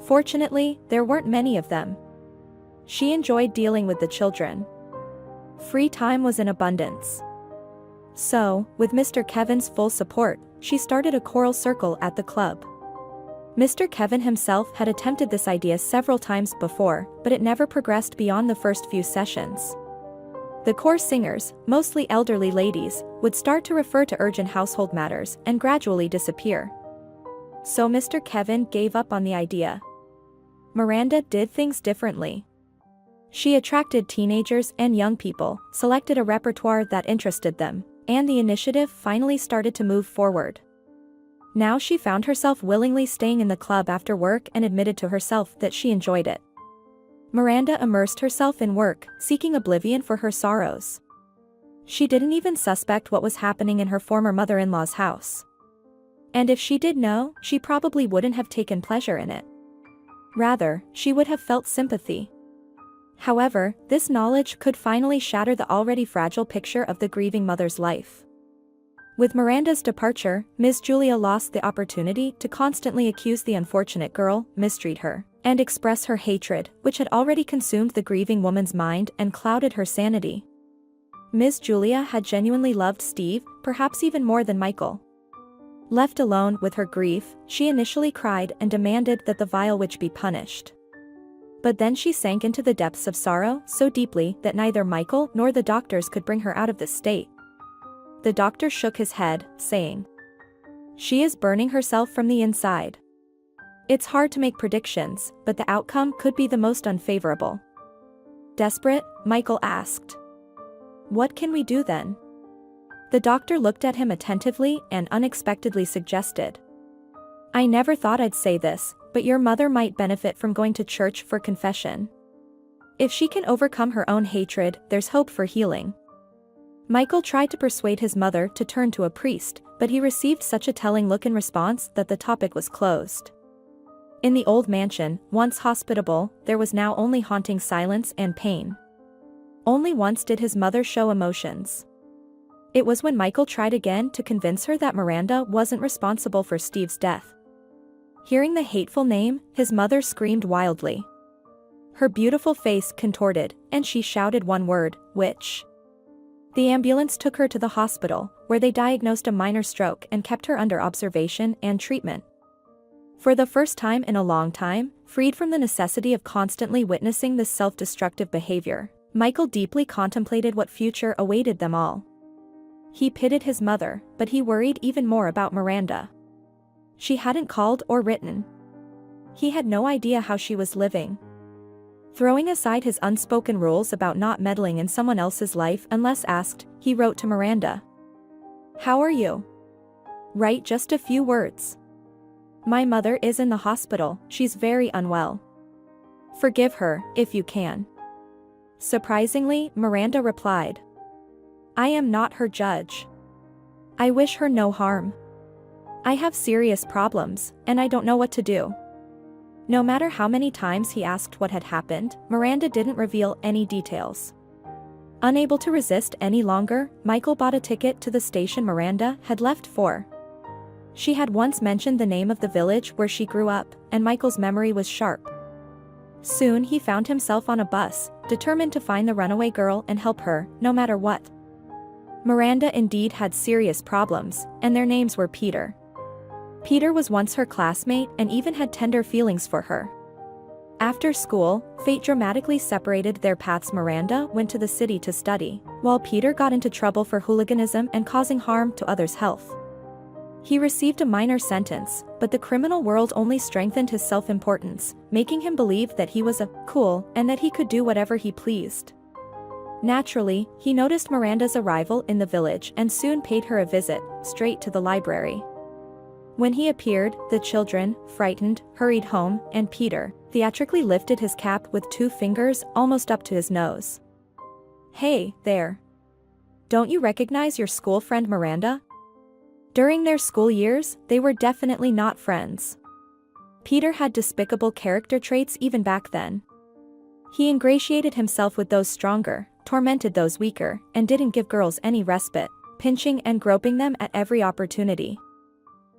Fortunately, there weren't many of them. She enjoyed dealing with the children. Free time was in abundance. So, with Mr. Kevin's full support, she started a choral circle at the club. Mr. Kevin himself had attempted this idea several times before, but it never progressed beyond the first few sessions. The core singers, mostly elderly ladies, would start to refer to urgent household matters and gradually disappear. So Mr. Kevin gave up on the idea. Miranda did things differently. She attracted teenagers and young people, selected a repertoire that interested them, and the initiative finally started to move forward. Now she found herself willingly staying in the club after work and admitted to herself that she enjoyed it. Miranda immersed herself in work, seeking oblivion for her sorrows. She didn't even suspect what was happening in her former mother-in-law's house. And if she did know, she probably wouldn't have taken pleasure in it. Rather, she would have felt sympathy. However, this knowledge could finally shatter the already fragile picture of the grieving mother's life. With Miranda's departure, Ms. Julia lost the opportunity to constantly accuse the unfortunate girl, mistreat her, and express her hatred, which had already consumed the grieving woman's mind and clouded her sanity. Ms. Julia had genuinely loved Steve, perhaps even more than Michael. Left alone with her grief, she initially cried and demanded that the vile witch be punished. But then she sank into the depths of sorrow so deeply that neither Michael nor the doctors could bring her out of this state. The doctor shook his head, saying, "She is burning herself from the inside. It's hard to make predictions, but the outcome could be the most unfavorable." Desperate, Michael asked, "What can we do then?" The doctor looked at him attentively and unexpectedly suggested, "I never thought I'd say this, but your mother might benefit from going to church for confession. If she can overcome her own hatred, there's hope for healing." Michael tried to persuade his mother to turn to a priest, but he received such a telling look in response that the topic was closed. In the old mansion, once hospitable, there was now only haunting silence and pain. Only once did his mother show emotions. It was when Michael tried again to convince her that Miranda wasn't responsible for Steve's death. Hearing the hateful name, his mother screamed wildly. Her beautiful face contorted, and she shouted one word, "Witch." The ambulance took her to the hospital, where they diagnosed a minor stroke and kept her under observation and treatment. For the first time in a long time, freed from the necessity of constantly witnessing this self-destructive behavior, Michael deeply contemplated what future awaited them all. He pitied his mother, but he worried even more about Miranda. She hadn't called or written. He had no idea how she was living. Throwing aside his unspoken rules about not meddling in someone else's life unless asked, he wrote to Miranda. "How are you?" Write just a few words. "My mother is in the hospital, she's very unwell. Forgive her, if you can." Surprisingly, Miranda replied, "I am not her judge. I wish her no harm. I have serious problems, and I don't know what to do." No matter how many times he asked what had happened, Miranda didn't reveal any details. Unable to resist any longer, Michael bought a ticket to the station Miranda had left for. She had once mentioned the name of the village where she grew up, and Michael's memory was sharp. Soon he found himself on a bus, determined to find the runaway girl and help her, no matter what. Miranda indeed had serious problems, and their names were Peter. Peter was once her classmate and even had tender feelings for her. After school, fate dramatically separated their paths. Miranda went to the city to study, while Peter got into trouble for hooliganism and causing harm to others' health. He received a minor sentence, but the criminal world only strengthened his self-importance, making him believe that he was cool and that he could do whatever he pleased. Naturally, he noticed Miranda's arrival in the village and soon paid her a visit, straight to the library. When he appeared, the children, frightened, hurried home, and Peter theatrically lifted his cap with 2 fingers almost up to his nose. "Hey, there. Don't you recognize your school friend Miranda?" During their school years, they were definitely not friends. Peter had despicable character traits even back then. He ingratiated himself with those stronger, tormented those weaker, and didn't give girls any respite, pinching and groping them at every opportunity.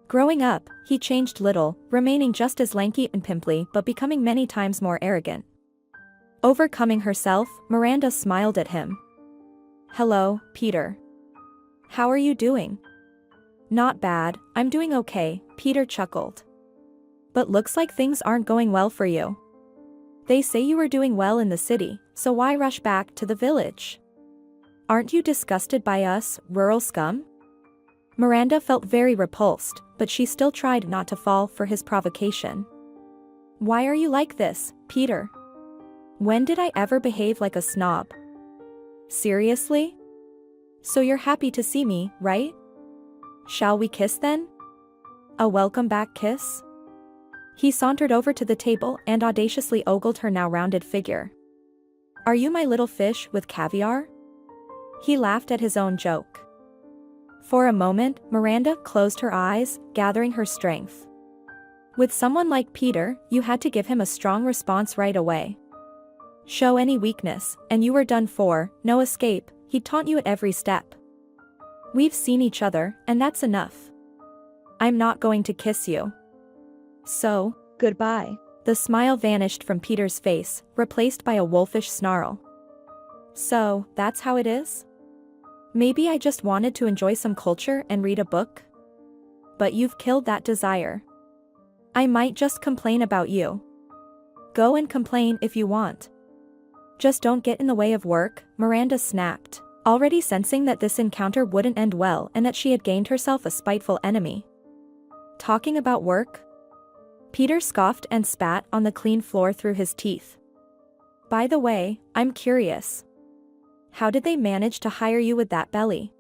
Growing up, he changed little, remaining just as lanky and pimply but becoming many times more arrogant. Overcoming herself, Miranda smiled at him. "Hello, Peter. How are you doing?" "Not bad, I'm doing okay," Peter chuckled. "But looks like things aren't going well for you. They say you were doing well in the city, so why rush back to the village?" Aren't you disgusted by us, rural scum? Miranda felt very repulsed, but she still tried not to fall for his provocation. Why are you like this, Peter? When did I ever behave like a snob? Seriously? So you're happy to see me, right? Shall we kiss then? A welcome back kiss? He sauntered over to the table and audaciously ogled her now rounded figure. Are you my little fish with caviar? He laughed at his own joke. For a moment, Miranda closed her eyes, gathering her strength. With someone like Peter, you had to give him a strong response right away. Show any weakness, and you were done for, no escape, he'd taunt you at every step. We've seen each other, and that's enough. I'm not going to kiss you. So, goodbye. The smile vanished from Peter's face, replaced by a wolfish snarl. So, that's how it is? Maybe I just wanted to enjoy some culture and read a book? But you've killed that desire. I might just complain about you. Go and complain if you want. Just don't get in the way of work, Miranda snapped, already sensing that this encounter wouldn't end well and that she had gained herself a spiteful enemy. Talking about work? Peter scoffed and spat on the clean floor through his teeth. By the way, I'm curious. How did they manage to hire you with that belly?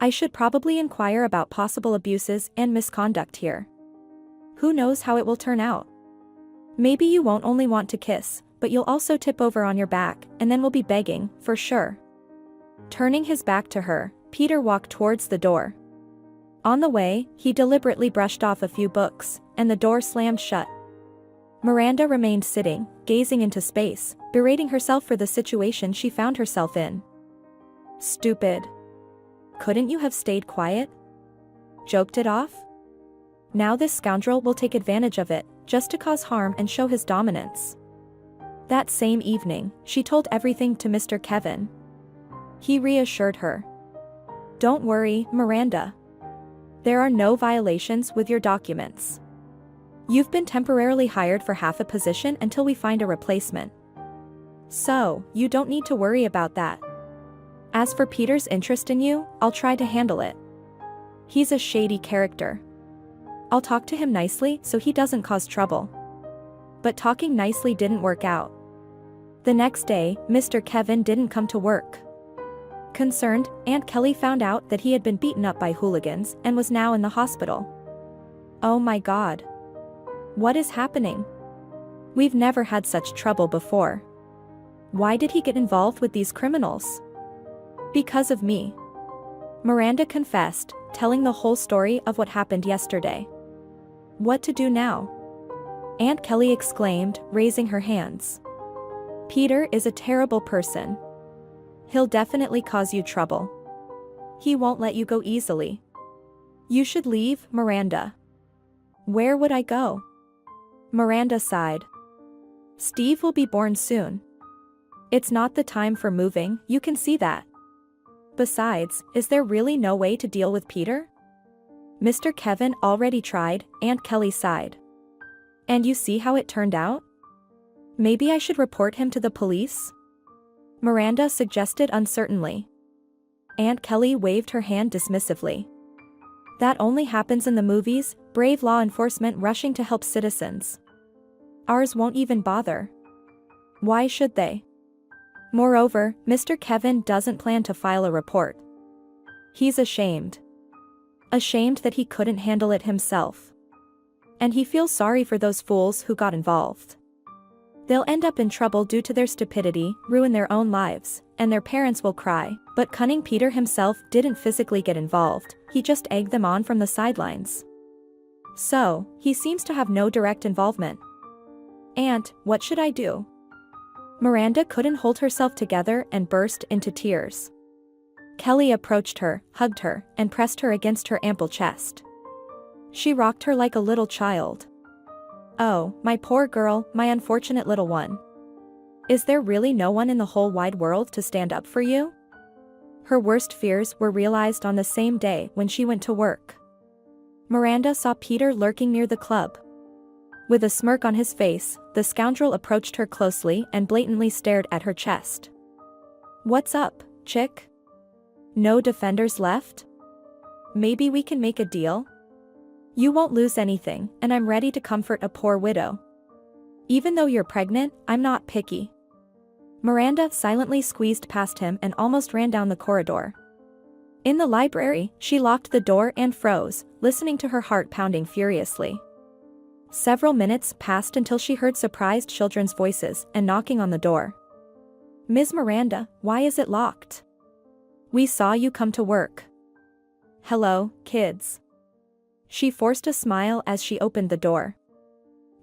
I should probably inquire about possible abuses and misconduct here. Who knows how it will turn out? Maybe you won't only want to kiss, but you'll also tip over on your back, and then we'll be begging, for sure. Turning his back to her, Peter walked towards the door. On the way, he deliberately brushed off a few books, and the door slammed shut. Miranda remained sitting, gazing into space, berating herself for the situation she found herself in. Stupid. Couldn't you have stayed quiet? Joked it off? Now this scoundrel will take advantage of it, just to cause harm and show his dominance. That same evening, she told everything to Mr. Kevin. He reassured her. Don't worry, Miranda. There are no violations with your documents. You've been temporarily hired for half a position until we find a replacement. So, you don't need to worry about that. As for Peter's interest in you, I'll try to handle it. He's a shady character. I'll talk to him nicely so he doesn't cause trouble. But talking nicely didn't work out. The next day, Mr. Kevin didn't come to work. Concerned, Aunt Kelly found out that he had been beaten up by hooligans and was now in the hospital. Oh my God. What is happening? We've never had such trouble before. Why did he get involved with these criminals? Because of me. Miranda confessed, telling the whole story of what happened yesterday. What to do now? Aunt Kelly exclaimed, raising her hands. Peter is a terrible person. He'll definitely cause you trouble. He won't let you go easily. You should leave, Miranda. Where would I go? Miranda sighed. Steve will be born soon. It's not the time for moving, you can see that. Besides, is there really no way to deal with Peter? Mr. Kevin already tried, Aunt Kelly sighed. And you see how it turned out? Maybe I should report him to the police? Miranda suggested uncertainly. Aunt Kelly waved her hand dismissively. That only happens in the movies, brave law enforcement rushing to help citizens. Ours won't even bother. Why should they? Moreover, Mr. Kevin doesn't plan to file a report. He's ashamed. Ashamed that he couldn't handle it himself. And he feels sorry for those fools who got involved. They'll end up in trouble due to their stupidity, ruin their own lives, and their parents will cry. But cunning Peter himself didn't physically get involved, he just egged them on from the sidelines. So, he seems to have no direct involvement. Aunt, what should I do? Miranda couldn't hold herself together and burst into tears. Kelly approached her, hugged her, and pressed her against her ample chest. She rocked her like a little child. Oh, my poor girl, my unfortunate little one. Is there really no one in the whole wide world to stand up for you? Her worst fears were realized on the same day when she went to work. Miranda saw Peter lurking near the club. With a smirk on his face, the scoundrel approached her closely and blatantly stared at her chest. What's up, chick? No defenders left? Maybe we can make a deal? You won't lose anything, and I'm ready to comfort a poor widow. Even though you're pregnant, I'm not picky. Miranda silently squeezed past him and almost ran down the corridor. In the library, she locked the door and froze, listening to her heart pounding furiously. Several minutes passed until she heard surprised children's voices and knocking on the door. Ms. Miranda, why is it locked? We saw you come to work. Hello, kids. She forced a smile as she opened the door.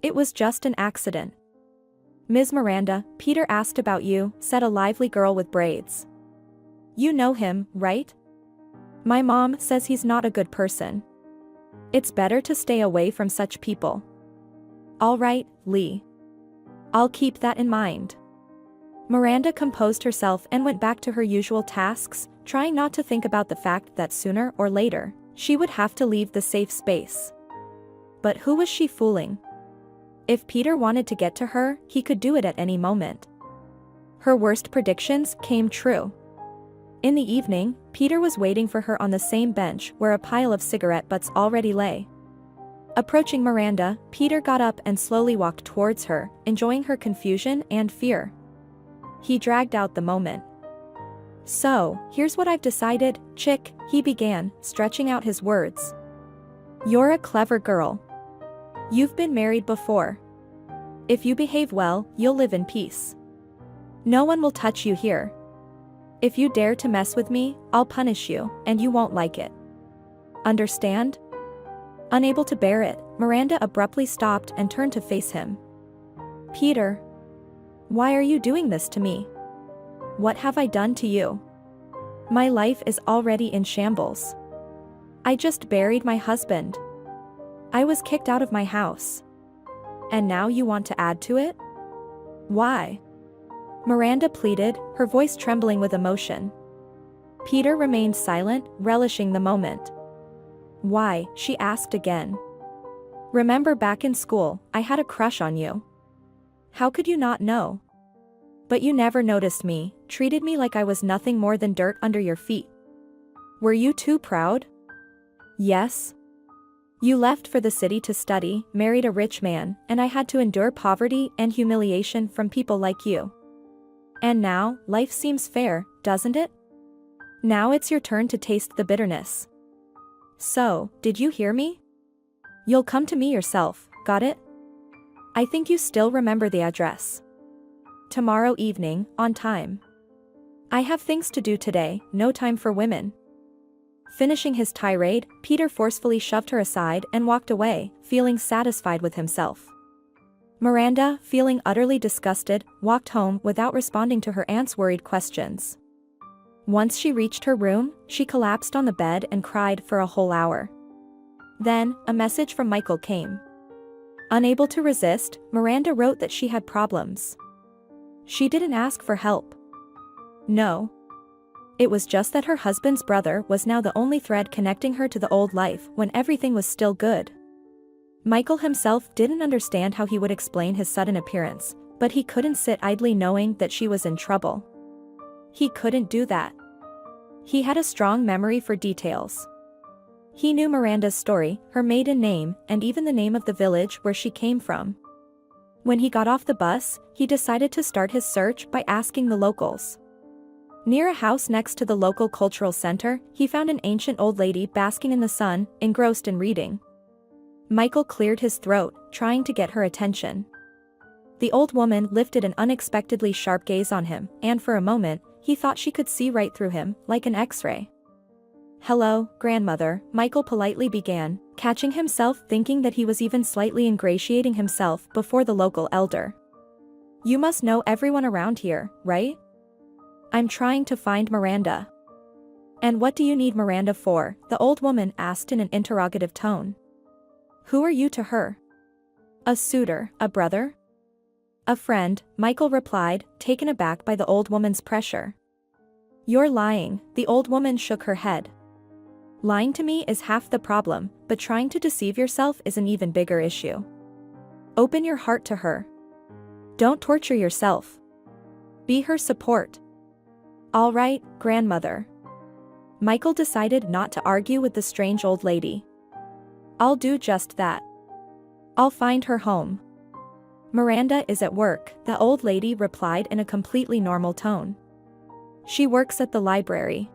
It was just an accident. Ms. Miranda, Peter asked about you, said a lively girl with braids. You know him, right? My mom says he's not a good person. It's better to stay away from such people. All right, Lee. I'll keep that in mind. Miranda composed herself and went back to her usual tasks, trying not to think about the fact that sooner or later, she would have to leave the safe space. But who was she fooling? If Peter wanted to get to her, he could do it at any moment. Her worst predictions came true. In the evening, Peter was waiting for her on the same bench where a pile of cigarette butts already lay. Approaching Miranda, Peter got up and slowly walked towards her, enjoying her confusion and fear. He dragged out the moment. So, here's what I've decided, chick, he began, stretching out his words. You're a clever girl. You've been married before. If you behave well, you'll live in peace. No one will touch you here. If you dare to mess with me, I'll punish you, and you won't like it. Understand? Unable to bear it, Miranda abruptly stopped and turned to face him. Peter. Why are you doing this to me? What have I done to you? My life is already in shambles. I just buried my husband. I was kicked out of my house. And now you want to add to it? Why? Miranda pleaded, her voice trembling with emotion. Peter remained silent, relishing the moment. Why? She asked again. Remember back in school, I had a crush on you. How could you not know? But you never noticed me, treated me like I was nothing more than dirt under your feet. Were you too proud? Yes. You left for the city to study, married a rich man, and I had to endure poverty and humiliation from people like you. And now, life seems fair, doesn't it? Now it's your turn to taste the bitterness. So, did you hear me? You'll come to me yourself, got it? I think you still remember the address. Tomorrow evening, on time. I have things to do today, no time for women. Finishing his tirade, Peter forcefully shoved her aside and walked away, feeling satisfied with himself. Miranda, feeling utterly disgusted, walked home without responding to her aunt's worried questions. Once she reached her room, she collapsed on the bed and cried for a whole hour. Then, a message from Michael came. Unable to resist, Miranda wrote that she had problems. She didn't ask for help. No. It was just that her husband's brother was now the only thread connecting her to the old life when everything was still good. Michael himself didn't understand how he would explain his sudden appearance, but he couldn't sit idly knowing that she was in trouble. He couldn't do that. He had a strong memory for details. He knew Miranda's story, her maiden name, and even the name of the village where she came from. When he got off the bus, he decided to start his search by asking the locals. Near a house next to the local cultural center, he found an ancient old lady basking in the sun, engrossed in reading. Michael cleared his throat, trying to get her attention. The old woman lifted an unexpectedly sharp gaze on him, and for a moment, he thought she could see right through him, like an X-ray. Hello, grandmother, Michael politely began, catching himself thinking that he was even slightly ingratiating himself before the local elder. You must know everyone around here, right? I'm trying to find Miranda. And what do you need Miranda for? The old woman asked in an interrogative tone. Who are you to her? A suitor, a brother? A friend, Michael replied, taken aback by the old woman's pressure. You're lying, the old woman shook her head. Lying to me is half the problem, but trying to deceive yourself is an even bigger issue. Open your heart to her. Don't torture yourself. Be her support. All right, grandmother. Michael decided not to argue with the strange old lady. I'll do just that. I'll find her home. Miranda is at work, the old lady replied in a completely normal tone. She works at the library.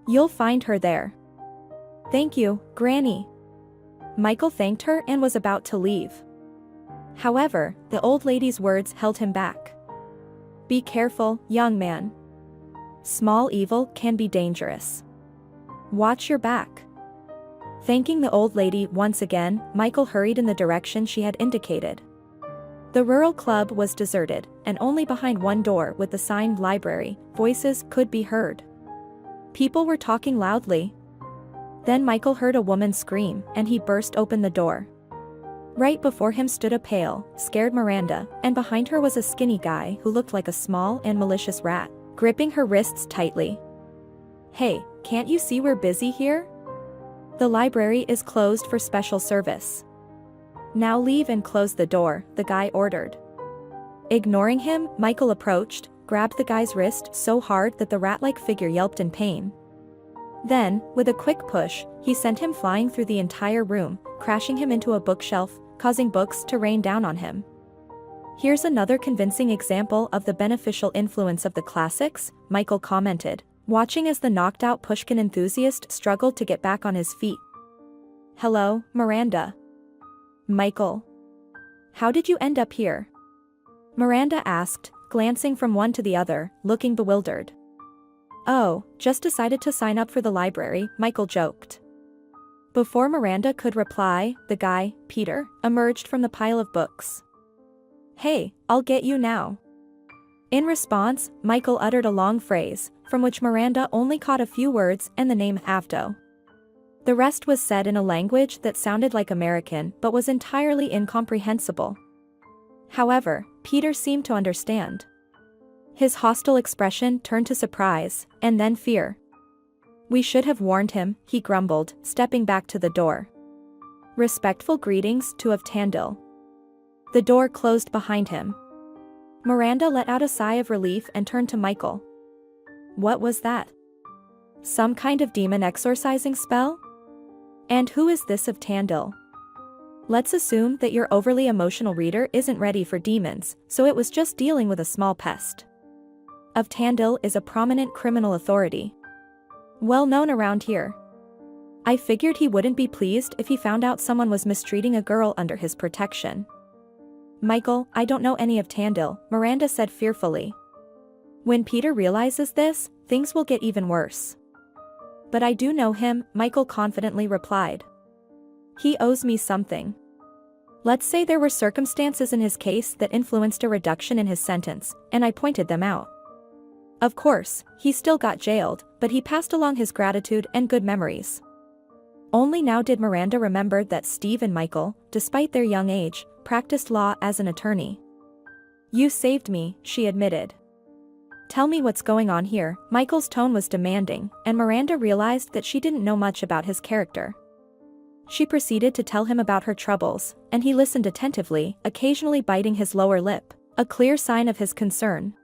You'll find her there. Thank you, Granny. Michael thanked her and was about to leave. However, the old lady's words held him back. Be careful, young man. Small evil can be dangerous. Watch your back. Thanking the old lady once again, Michael hurried in the direction she had indicated. The rural club was deserted, and only behind one door with the sign library, voices could be heard. People were talking loudly. Then Michael heard a woman scream, and he burst open the door. Right before him stood a pale, scared Miranda, and behind her was a skinny guy who looked like a small and malicious rat, gripping her wrists tightly. Hey, can't you see we're busy here? The library is closed for special service. Now leave and close the door, the guy ordered. Ignoring him, Michael approached, grabbed the guy's wrist so hard that the rat-like figure yelped in pain. Then, with a quick push, he sent him flying through the entire room, crashing him into a bookshelf, causing books to rain down on him. Here's another convincing example of the beneficial influence of the classics, Michael commented, watching as the knocked-out Pushkin enthusiast struggled to get back on his feet. Hello, Miranda. Michael. How did you end up here? Miranda asked, glancing from one to the other, looking bewildered. Oh, just decided to sign up for the library, Michael joked. Before Miranda could reply, the guy, Peter, emerged from the pile of books. Hey, I'll get you now. In response, Michael uttered a long phrase, from which Miranda only caught a few words and the name Avdo. The rest was said in a language that sounded like American but was entirely incomprehensible. However, Peter seemed to understand. His hostile expression turned to surprise, and then fear. We should have warned him, he grumbled, stepping back to the door. Respectful greetings to of Tandil. The door closed behind him. Miranda let out a sigh of relief and turned to Michael. What was that? Some kind of demon exorcising spell? And who is this of Tandil? Let's assume that your overly emotional reader isn't ready for demons, so it was just dealing with a small pest. Of Tandil is a prominent criminal authority. Well known around here. I figured he wouldn't be pleased if he found out someone was mistreating a girl under his protection. Michael, I don't know any of Tandil, Miranda said fearfully. When Peter realizes this, things will get even worse. But I do know him, Michael confidently replied. He owes me something. Let's say there were circumstances in his case that influenced a reduction in his sentence, and I pointed them out. Of course, he still got jailed, but he passed along his gratitude and good memories. Only now did Miranda remember that Steve and Michael, despite their young age, practiced law as an attorney. You saved me, she admitted. Tell me what's going on here, Michael's tone was demanding, and Miranda realized that she didn't know much about his character. She proceeded to tell him about her troubles, and he listened attentively, occasionally biting his lower lip, a clear sign of his concern.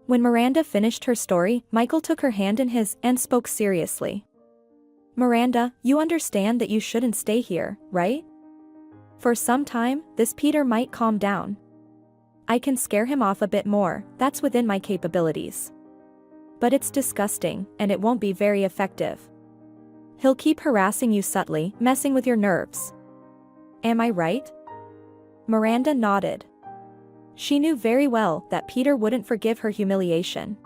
When Miranda finished her story, Michael took her hand in his and spoke seriously. Miranda, you understand that you shouldn't stay here, right? For some time, this Peter might calm down. I can scare him off a bit more, that's within my capabilities. But it's disgusting, and it won't be very effective. He'll keep harassing you subtly, messing with your nerves. Am I right? Miranda nodded. She knew very well that Peter wouldn't forgive her humiliation.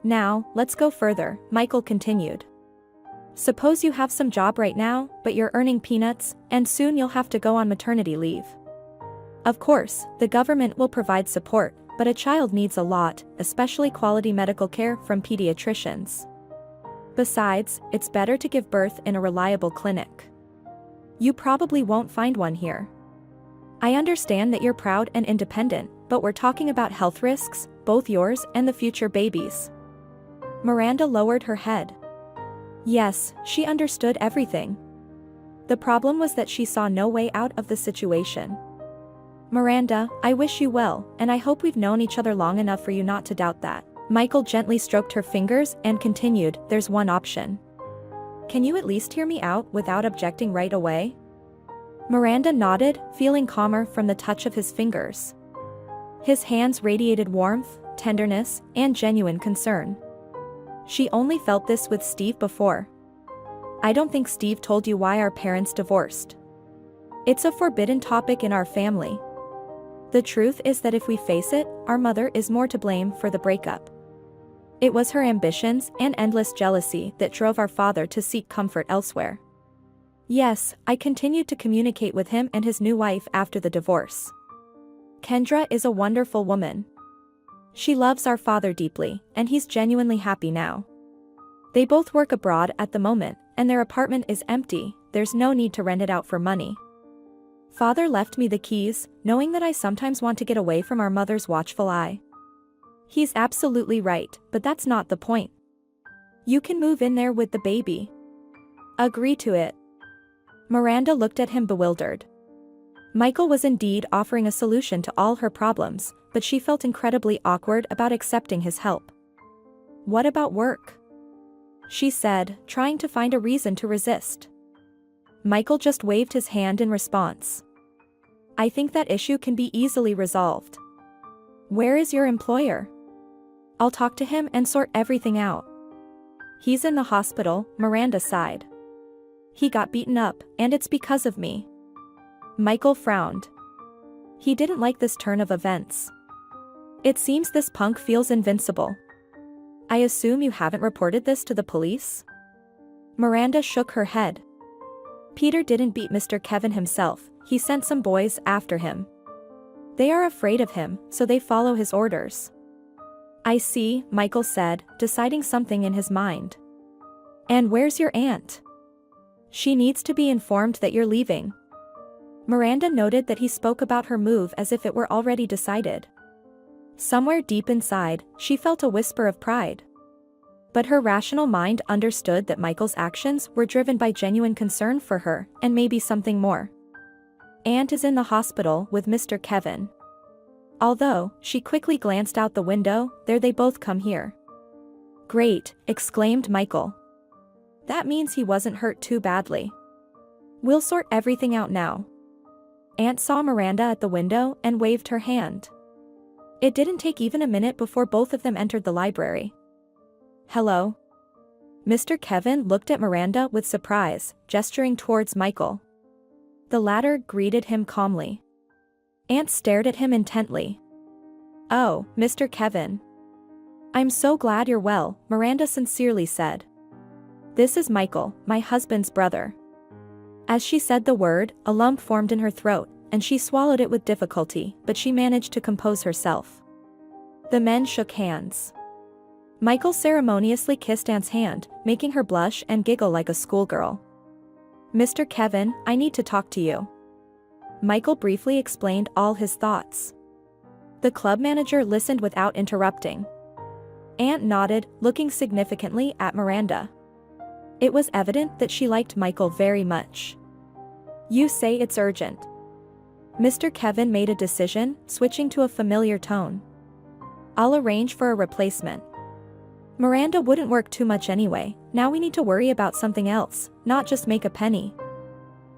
Now, let's go further, Michael continued. Suppose you have some job right now, but you're earning peanuts, and soon you'll have to go on maternity leave. Of course, the government will provide support, but a child needs a lot, especially quality medical care from pediatricians. Besides, it's better to give birth in a reliable clinic. You probably won't find one here. I understand that you're proud and independent, but we're talking about health risks, both yours and the future baby's. Miranda lowered her head. Yes, she understood everything. The problem was that she saw no way out of the situation. Miranda, I wish you well, and I hope we've known each other long enough for you not to doubt that. Michael gently stroked her fingers and continued, "There's one option. Can you at least hear me out without objecting right away?" Miranda nodded, feeling calmer from the touch of his fingers. His hands radiated warmth, tenderness, and genuine concern. She only felt this with Steve before. "I don't think Steve told you why our parents divorced. It's a forbidden topic in our family. The truth is that if we face it, our mother is more to blame for the breakup. It was her ambitions and endless jealousy that drove our father to seek comfort elsewhere. Yes, I continued to communicate with him and his new wife after the divorce. Kendra is a wonderful woman. She loves our father deeply, and he's genuinely happy now. They both work abroad at the moment, and their apartment is empty. There's no need to rent it out for money. Father left me the keys, knowing that I sometimes want to get away from our mother's watchful eye. He's absolutely right, but that's not the point. You can move in there with the baby. Agree to it." Miranda looked at him bewildered. Michael was indeed offering a solution to all her problems, but she felt incredibly awkward about accepting his help. "What about work?" she said, trying to find a reason to resist. Michael just waved his hand in response. "I think that issue can be easily resolved. Where is your employer? I'll talk to him and sort everything out." "He's in the hospital," Miranda sighed. "He got beaten up, and it's because of me." Michael frowned. He didn't like this turn of events. "It seems this punk feels invincible. I assume you haven't reported this to the police?" Miranda shook her head. "Peter didn't beat Mr. Kevin himself, he sent some boys after him. They are afraid of him, so they follow his orders." "I see," Michael said, deciding something in his mind. "And where's your aunt? She needs to be informed that you're leaving." Miranda noted that he spoke about her move as if it were already decided. Somewhere deep inside, she felt a whisper of pride. But her rational mind understood that Michael's actions were driven by genuine concern for her, and maybe something more. "Aunt is in the hospital with Mr. Kevin." Although, she quickly glanced out the window, there they both come here. "Great," exclaimed Michael. "That means he wasn't hurt too badly. We'll sort everything out now." Aunt saw Miranda at the window and waved her hand. It didn't take even a minute before both of them entered the library. "Hello." Mr. Kevin looked at Miranda with surprise, gesturing towards Michael. The latter greeted him calmly. Aunt stared at him intently. "Oh, Mr. Kevin. I'm so glad you're well," Miranda sincerely said. "This is Michael, my husband's brother." As she said the word, a lump formed in her throat, and she swallowed it with difficulty, but she managed to compose herself. The men shook hands. Michael ceremoniously kissed Aunt's hand, making her blush and giggle like a schoolgirl. "Mr. Kevin, I need to talk to you." Michael briefly explained all his thoughts. The club manager listened without interrupting. Aunt nodded, looking significantly at Miranda. It was evident that she liked Michael very much. "You say it's urgent." Mr. Kevin made a decision, switching to a familiar tone. "I'll arrange for a replacement. Miranda wouldn't work too much anyway, now we need to worry about something else, not just make a penny.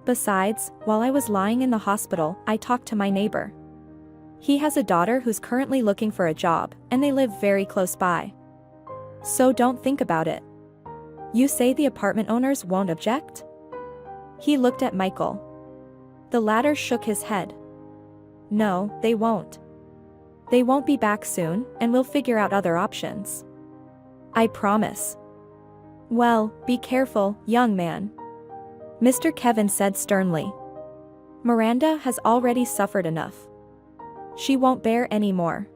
Besides, while I was lying in the hospital, I talked to my neighbor. He has a daughter who's currently looking for a job, and they live very close by. So don't think about it." "You say the apartment owners won't object?" He looked at Michael. The latter shook his head. "No, they won't. They won't be back soon, and we'll figure out other options. I promise." "Well, be careful, young man," Mr. Kevin said sternly. "Miranda has already suffered enough. She won't bear any more.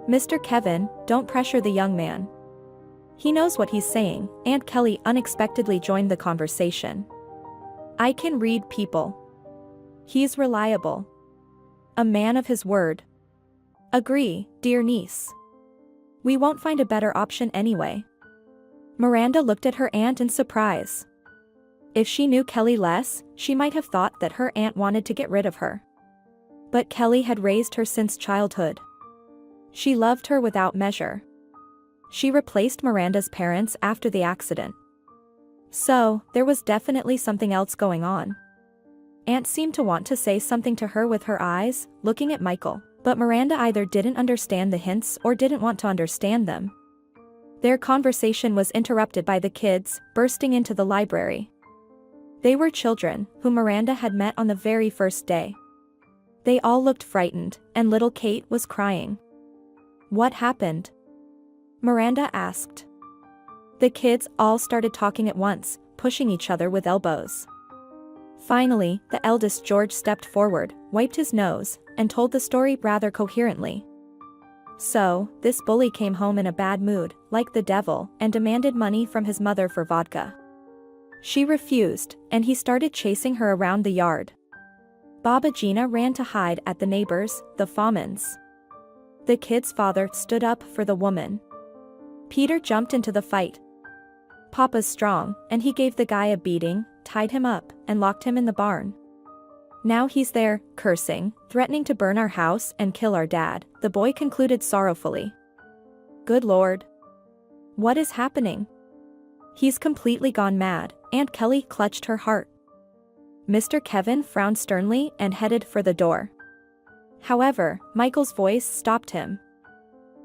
Mr. Kevin, don't pressure the young man. He knows what he's saying." Aunt Kelly unexpectedly joined the conversation. "I can read people. He's reliable. A man of his word." "Agree, dear niece. We won't find a better option anyway." Miranda looked at her aunt in surprise. If she knew Kelly less, she might have thought that her aunt wanted to get rid of her. But Kelly had raised her since childhood. She loved her without measure. She replaced Miranda's parents after the accident. So, there was definitely something else going on. Aunt seemed to want to say something to her with her eyes, looking at Michael, but Miranda either didn't understand the hints or didn't want to understand them. Their conversation was interrupted by the kids, bursting into the library. They were children, whom Miranda had met on the very first day. They all looked frightened, and little Kate was crying. "What happened?" Miranda asked. The kids all started talking at once, pushing each other with elbows. Finally, the eldest George stepped forward, wiped his nose, and told the story rather coherently. So, this bully came home in a bad mood, like the devil, and demanded money from his mother for vodka. She refused, and he started chasing her around the yard. Baba Gina ran to hide at the neighbors, the Fahmans. The kid's father stood up for the woman. Peter jumped into the fight. Papa's strong, and he gave the guy a beating, tied him up, and locked him in the barn. Now he's there, cursing, threatening to burn our house and kill our dad, the boy concluded sorrowfully. Good Lord. What is happening? He's completely gone mad, Aunt Kelly clutched her heart. Mr. Kevin frowned sternly and headed for the door. However, Michael's voice stopped him.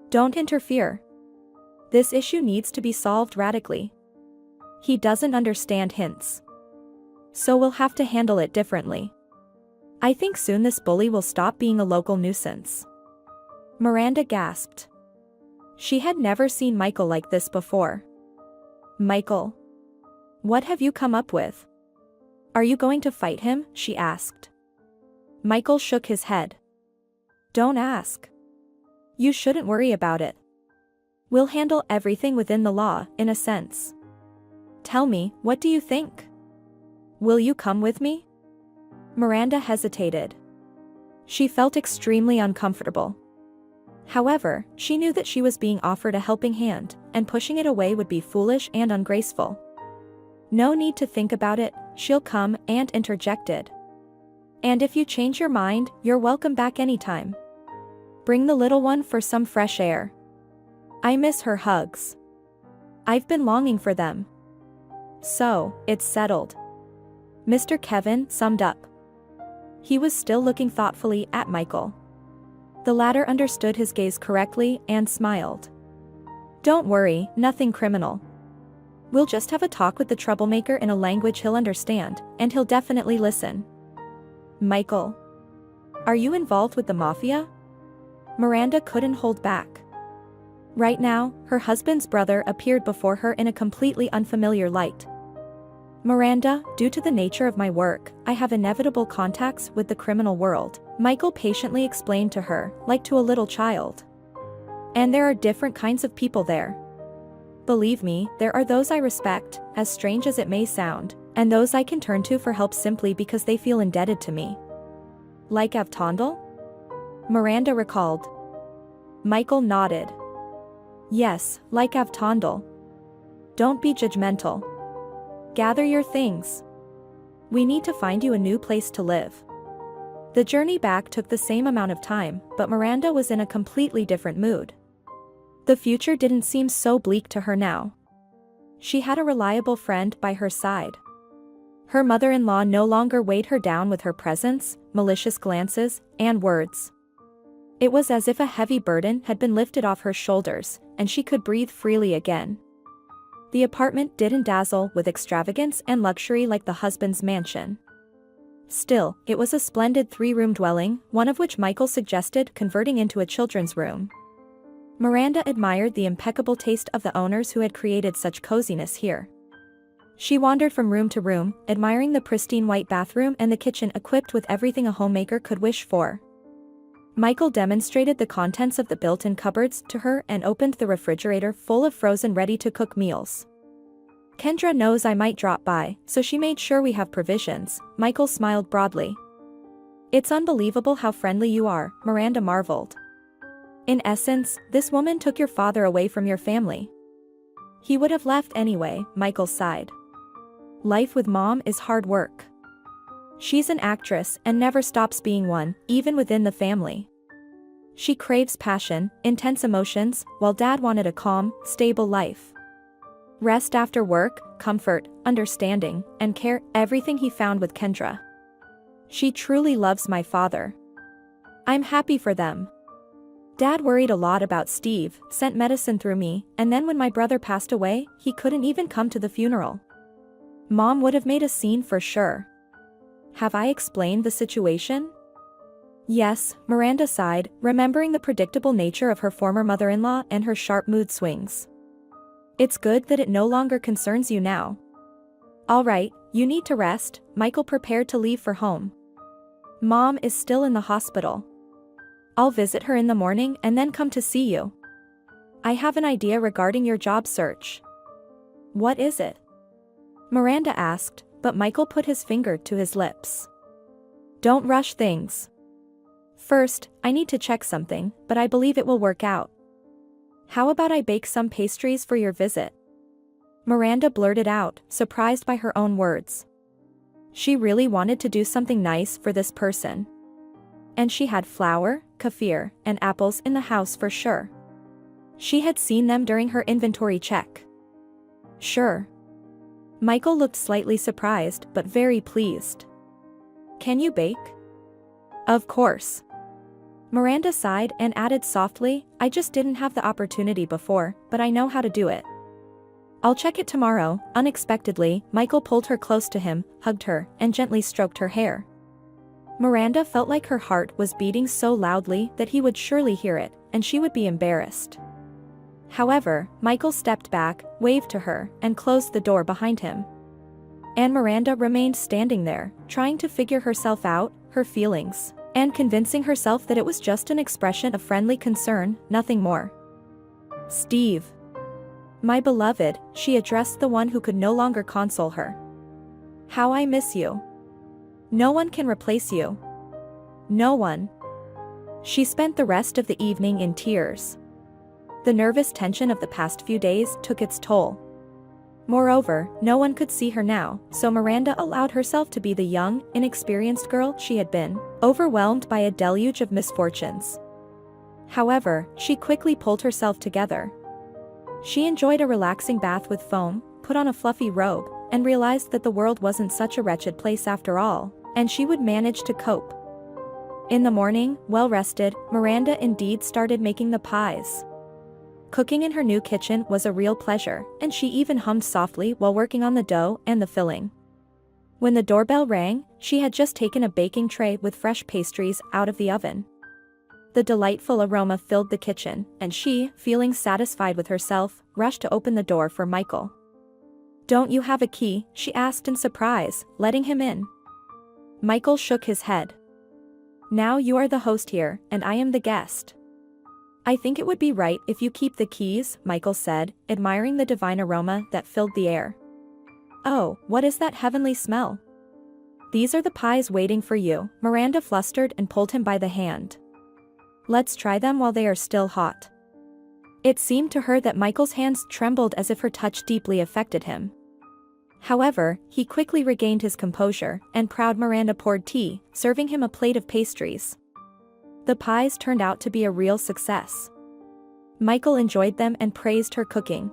Don't interfere. This issue needs to be solved radically. He doesn't understand hints. So we'll have to handle it differently. I think soon this bully will stop being a local nuisance. Miranda gasped. She had never seen Michael like this before. Michael. What have you come up with? Are you going to fight him? She asked. Michael shook his head. Don't ask. You shouldn't worry about it. We'll handle everything within the law, in a sense. Tell me, what do you think? Will you come with me? Miranda hesitated. She felt extremely uncomfortable. However, she knew that she was being offered a helping hand, and pushing it away would be foolish and ungraceful. No need to think about it, she'll come, Aunt interjected. And if you change your mind, you're welcome back anytime. Bring the little one for some fresh air. I miss her hugs. I've been longing for them. So, it's settled. Mr. Kevin summed up. He was still looking thoughtfully at Michael. The latter understood his gaze correctly and smiled. Don't worry, nothing criminal. We'll just have a talk with the troublemaker in a language he'll understand, and he'll definitely listen. Michael. Are you involved with the mafia? Miranda couldn't hold back. Right now, her husband's brother appeared before her in a completely unfamiliar light. Miranda, due to the nature of my work, I have inevitable contacts with the criminal world, Michael patiently explained to her, like to a little child. And there are different kinds of people there. Believe me, there are those I respect, as strange as it may sound, and those I can turn to for help simply because they feel indebted to me. Like Avtondel? Miranda recalled. Michael nodded. Yes, like Avtondel. Don't be judgmental. Gather your things. We need to find you a new place to live. The journey back took the same amount of time, but Miranda was in a completely different mood. The future didn't seem so bleak to her now. She had a reliable friend by her side. Her mother-in-law no longer weighed her down with her presence, malicious glances, and words. It was as if a heavy burden had been lifted off her shoulders, and she could breathe freely again. The apartment didn't dazzle with extravagance and luxury like the husband's mansion. Still, it was a splendid three-room dwelling, one of which Michael suggested converting into a children's room. Miranda admired the impeccable taste of the owners who had created such coziness here. She wandered from room to room, admiring the pristine white bathroom and the kitchen equipped with everything a homemaker could wish for. Michael demonstrated the contents of the built-in cupboards to her and opened the refrigerator full of frozen ready-to-cook meals. Kendra knows I might drop by, so she made sure we have provisions, Michael smiled broadly. It's unbelievable how friendly you are, Miranda marveled. In essence, this woman took your father away from your family. He would have left anyway, Michael sighed. Life with Mom is hard work. She's an actress and never stops being one, even within the family. She craves passion, intense emotions, while Dad wanted a calm, stable life. Rest after work, comfort, understanding, and care, everything he found with Kendra. She truly loves my father. I'm happy for them. Dad worried a lot about Steve, sent medicine through me, and then when my brother passed away, he couldn't even come to the funeral. Mom would have made a scene for sure. Have I explained the situation? Yes, Miranda sighed, remembering the predictable nature of her former mother-in-law and her sharp mood swings. It's good that it no longer concerns you now. All right, you need to rest. Michael prepared to leave for home. Mom is still in the hospital. I'll visit her in the morning and then come to see you. I have an idea regarding your job search. What is it? Miranda asked, but Michael put his finger to his lips. Don't rush things. First, I need to check something, but I believe it will work out. How about I bake some pastries for your visit? Miranda blurted out, surprised by her own words. She really wanted to do something nice for this person. And she had flour, kefir, and apples in the house for sure. She had seen them during her inventory check. Sure. Michael looked slightly surprised but very pleased. Can you bake? Of course. Miranda sighed and added softly, I just didn't have the opportunity before, but I know how to do it. I'll check it tomorrow. Unexpectedly, Michael pulled her close to him, hugged her, and gently stroked her hair. Miranda felt like her heart was beating so loudly that he would surely hear it, and she would be embarrassed. However, Michael stepped back, waved to her, and closed the door behind him. And Miranda remained standing there, trying to figure herself out, her feelings, and convincing herself that it was just an expression of friendly concern, nothing more. Steve. My beloved, she addressed the one who could no longer console her. How I miss you. No one can replace you. No one. She spent the rest of the evening in tears. The nervous tension of the past few days took its toll. Moreover, no one could see her now, so Miranda allowed herself to be the young, inexperienced girl she had been, overwhelmed by a deluge of misfortunes. However, she quickly pulled herself together. She enjoyed a relaxing bath with foam, put on a fluffy robe, and realized that the world wasn't such a wretched place after all, and she would manage to cope. In the morning, well-rested, Miranda indeed started making the pies. Cooking in her new kitchen was a real pleasure, and she even hummed softly while working on the dough and the filling. When the doorbell rang, she had just taken a baking tray with fresh pastries out of the oven. The delightful aroma filled the kitchen, and she, feeling satisfied with herself, rushed to open the door for Michael. Don't you have a key? She asked in surprise, letting him in. Michael shook his head. Now you are the host here, and I am the guest. I think it would be right if you keep the keys, Michael said, admiring the divine aroma that filled the air. Oh, what is that heavenly smell? These are the pies waiting for you, Miranda flustered and pulled him by the hand. Let's try them while they are still hot. It seemed to her that Michael's hands trembled as if her touch deeply affected him. However, he quickly regained his composure, and proud Miranda poured tea, serving him a plate of pastries. The pies turned out to be a real success. Michael enjoyed them and praised her cooking.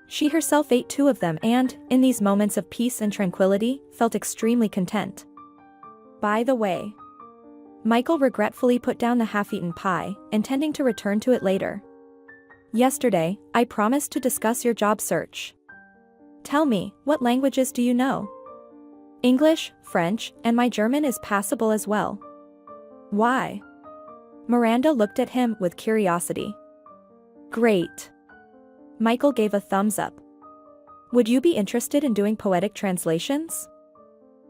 She herself ate 2 of them and, in these moments of peace and tranquility, felt extremely content. By the way, Michael regretfully put down the half-eaten pie, intending to return to it later. Yesterday, I promised to discuss your job search. Tell me, what languages do you know? English, French, and my German is passable as well. Why? Miranda looked at him with curiosity. Great. Michael gave a thumbs up. Would you be interested in doing poetic translations?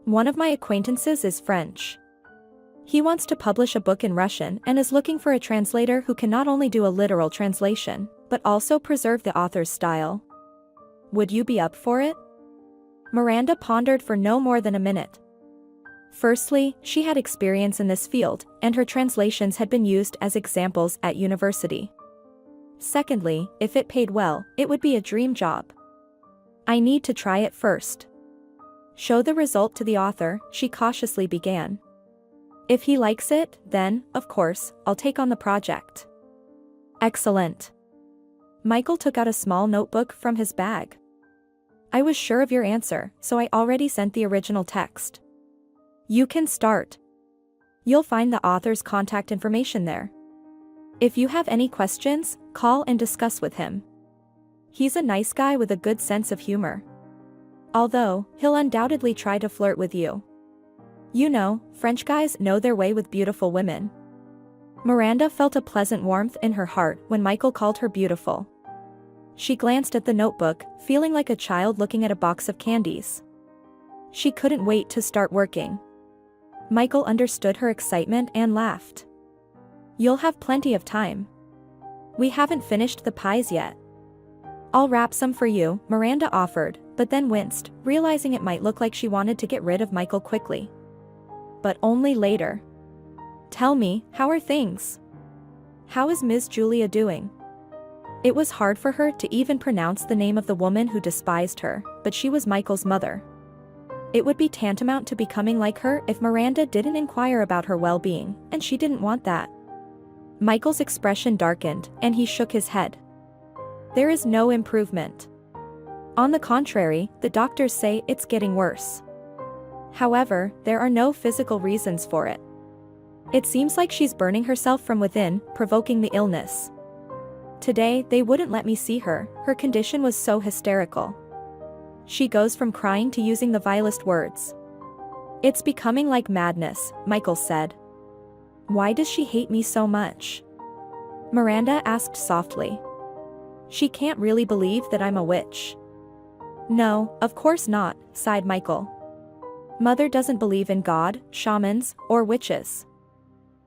One of my acquaintances is French. He wants to publish a book in Russian and is looking for a translator who can not only do a literal translation, but also preserve the author's style. Would you be up for it? Miranda pondered for no more than a minute. Firstly, she had experience in this field, and her translations had been used as examples at university. Secondly, if it paid well, it would be a dream job. I need to try it first. Show the result to the author, she cautiously began. If he likes it, then, of course, I'll take on the project. Excellent. Michael took out a small notebook from his bag. I was sure of your answer, so I already sent the original text. You can start. You'll find the author's contact information there. If you have any questions, call and discuss with him. He's a nice guy with a good sense of humor. Although, he'll undoubtedly try to flirt with you. You know, French guys know their way with beautiful women. Miranda felt a pleasant warmth in her heart when Michael called her beautiful. She glanced at the notebook, feeling like a child looking at a box of candies. She couldn't wait to start working. Michael understood her excitement and laughed. You'll have plenty of time. We haven't finished the pies yet. I'll wrap some for you, Miranda offered, but then winced, realizing it might look like she wanted to get rid of Michael quickly. But only later. Tell me, how are things? How is Ms. Julia doing? It was hard for her to even pronounce the name of the woman who despised her, but she was Michael's mother. It would be tantamount to becoming like her if Miranda didn't inquire about her well-being, and she didn't want that. Michael's expression darkened, and he shook his head. There is no improvement. On the contrary, the doctors say it's getting worse. However, there are no physical reasons for it. It seems like she's burning herself from within, provoking the illness. Today, they wouldn't let me see her, her condition was so hysterical. She goes from crying to using the vilest words. It's becoming like madness, Michael said. Why does she hate me so much? Miranda asked softly. She can't really believe that I'm a witch. No, of course not, sighed Michael. Mother doesn't believe in God, shamans, or witches.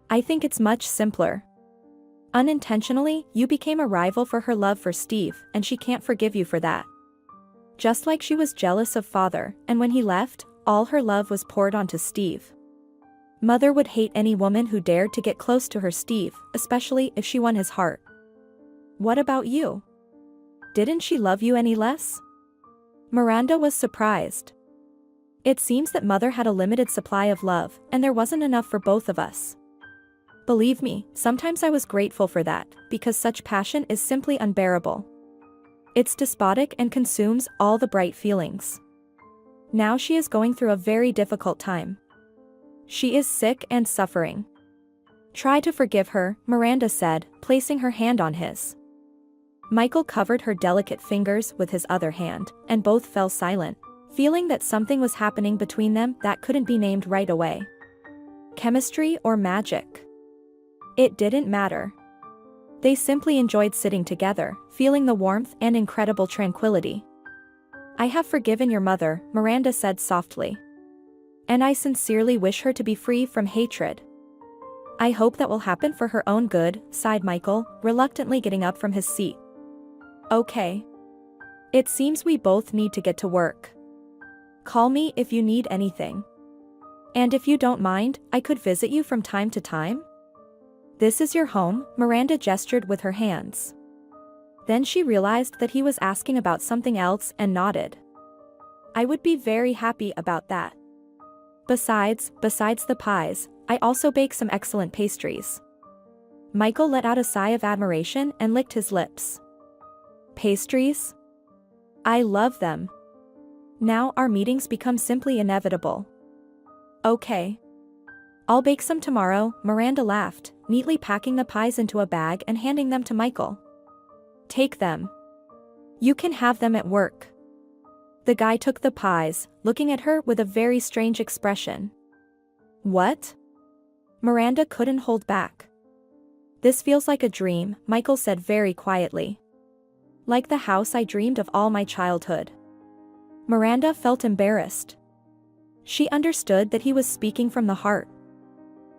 I think it's much simpler. Unintentionally, you became a rival for her love for Steve, and she can't forgive you for that. Just like she was jealous of father, and when he left, all her love was poured onto Steve. Mother would hate any woman who dared to get close to her Steve, especially if she won his heart. What about you? Didn't she love you any less? Miranda was surprised. It seems that Mother had a limited supply of love, and there wasn't enough for both of us. Believe me, sometimes I was grateful for that, because such passion is simply unbearable. It's despotic and consumes all the bright feelings. Now she is going through a very difficult time. She is sick and suffering. Try to forgive her, Miranda said, placing her hand on his. Michael covered her delicate fingers with his other hand, and both fell silent, feeling that something was happening between them that couldn't be named right away. Chemistry or magic? It didn't matter. They simply enjoyed sitting together, feeling the warmth and incredible tranquility. I have forgiven your mother, Miranda said softly. And I sincerely wish her to be free from hatred. I hope that will happen for her own good, sighed Michael, reluctantly getting up from his seat. Okay. It seems we both need to get to work. Call me if you need anything. And if you don't mind, I could visit you from time to time? This is your home, Miranda gestured with her hands. Then she realized that he was asking about something else and nodded. I would be very happy about that. Besides the pies, I also bake some excellent pastries. Michael let out a sigh of admiration and licked his lips. Pastries? I love them. Now our meetings become simply inevitable. Okay. I'll bake some tomorrow, Miranda laughed, neatly packing the pies into a bag and handing them to Michael. Take them. You can have them at work. The guy took the pies, looking at her with a very strange expression. What? Miranda couldn't hold back. This feels like a dream, Michael said very quietly. Like the house I dreamed of all my childhood. Miranda felt embarrassed. She understood that he was speaking from the heart.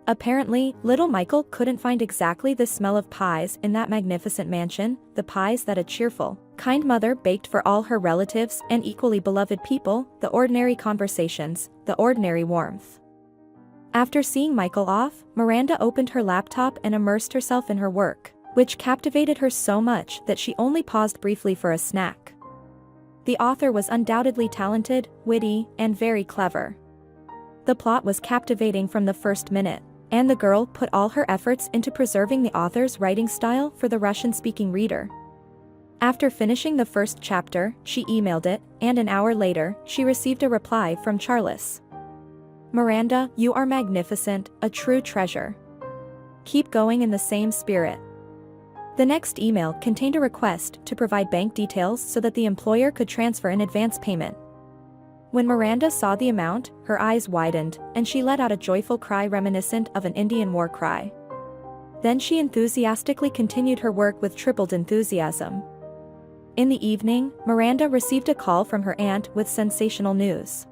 Apparently, little Michael couldn't find exactly the smell of pies in that magnificent mansion, the pies that a cheerful, kind mother baked for all her relatives and equally beloved people, the ordinary conversations, the ordinary warmth. After seeing Michael off, Miranda opened her laptop and immersed herself in her work, which captivated her so much that she only paused briefly for a snack. The author was undoubtedly talented, witty, and very clever. The plot was captivating from the first minute. And the girl put all her efforts into preserving the author's writing style for the Russian-speaking reader. After finishing the first chapter, she emailed it, and an hour later, she received a reply from Charles. "Miranda, you are magnificent, a true treasure. Keep going in the same spirit." The next email contained a request to provide bank details so that the employer could transfer an advance payment. When Miranda saw the amount, her eyes widened, and she let out a joyful cry reminiscent of an Indian war cry. Then she enthusiastically continued her work with tripled enthusiasm. In the evening, Miranda received a call from her aunt with sensational news.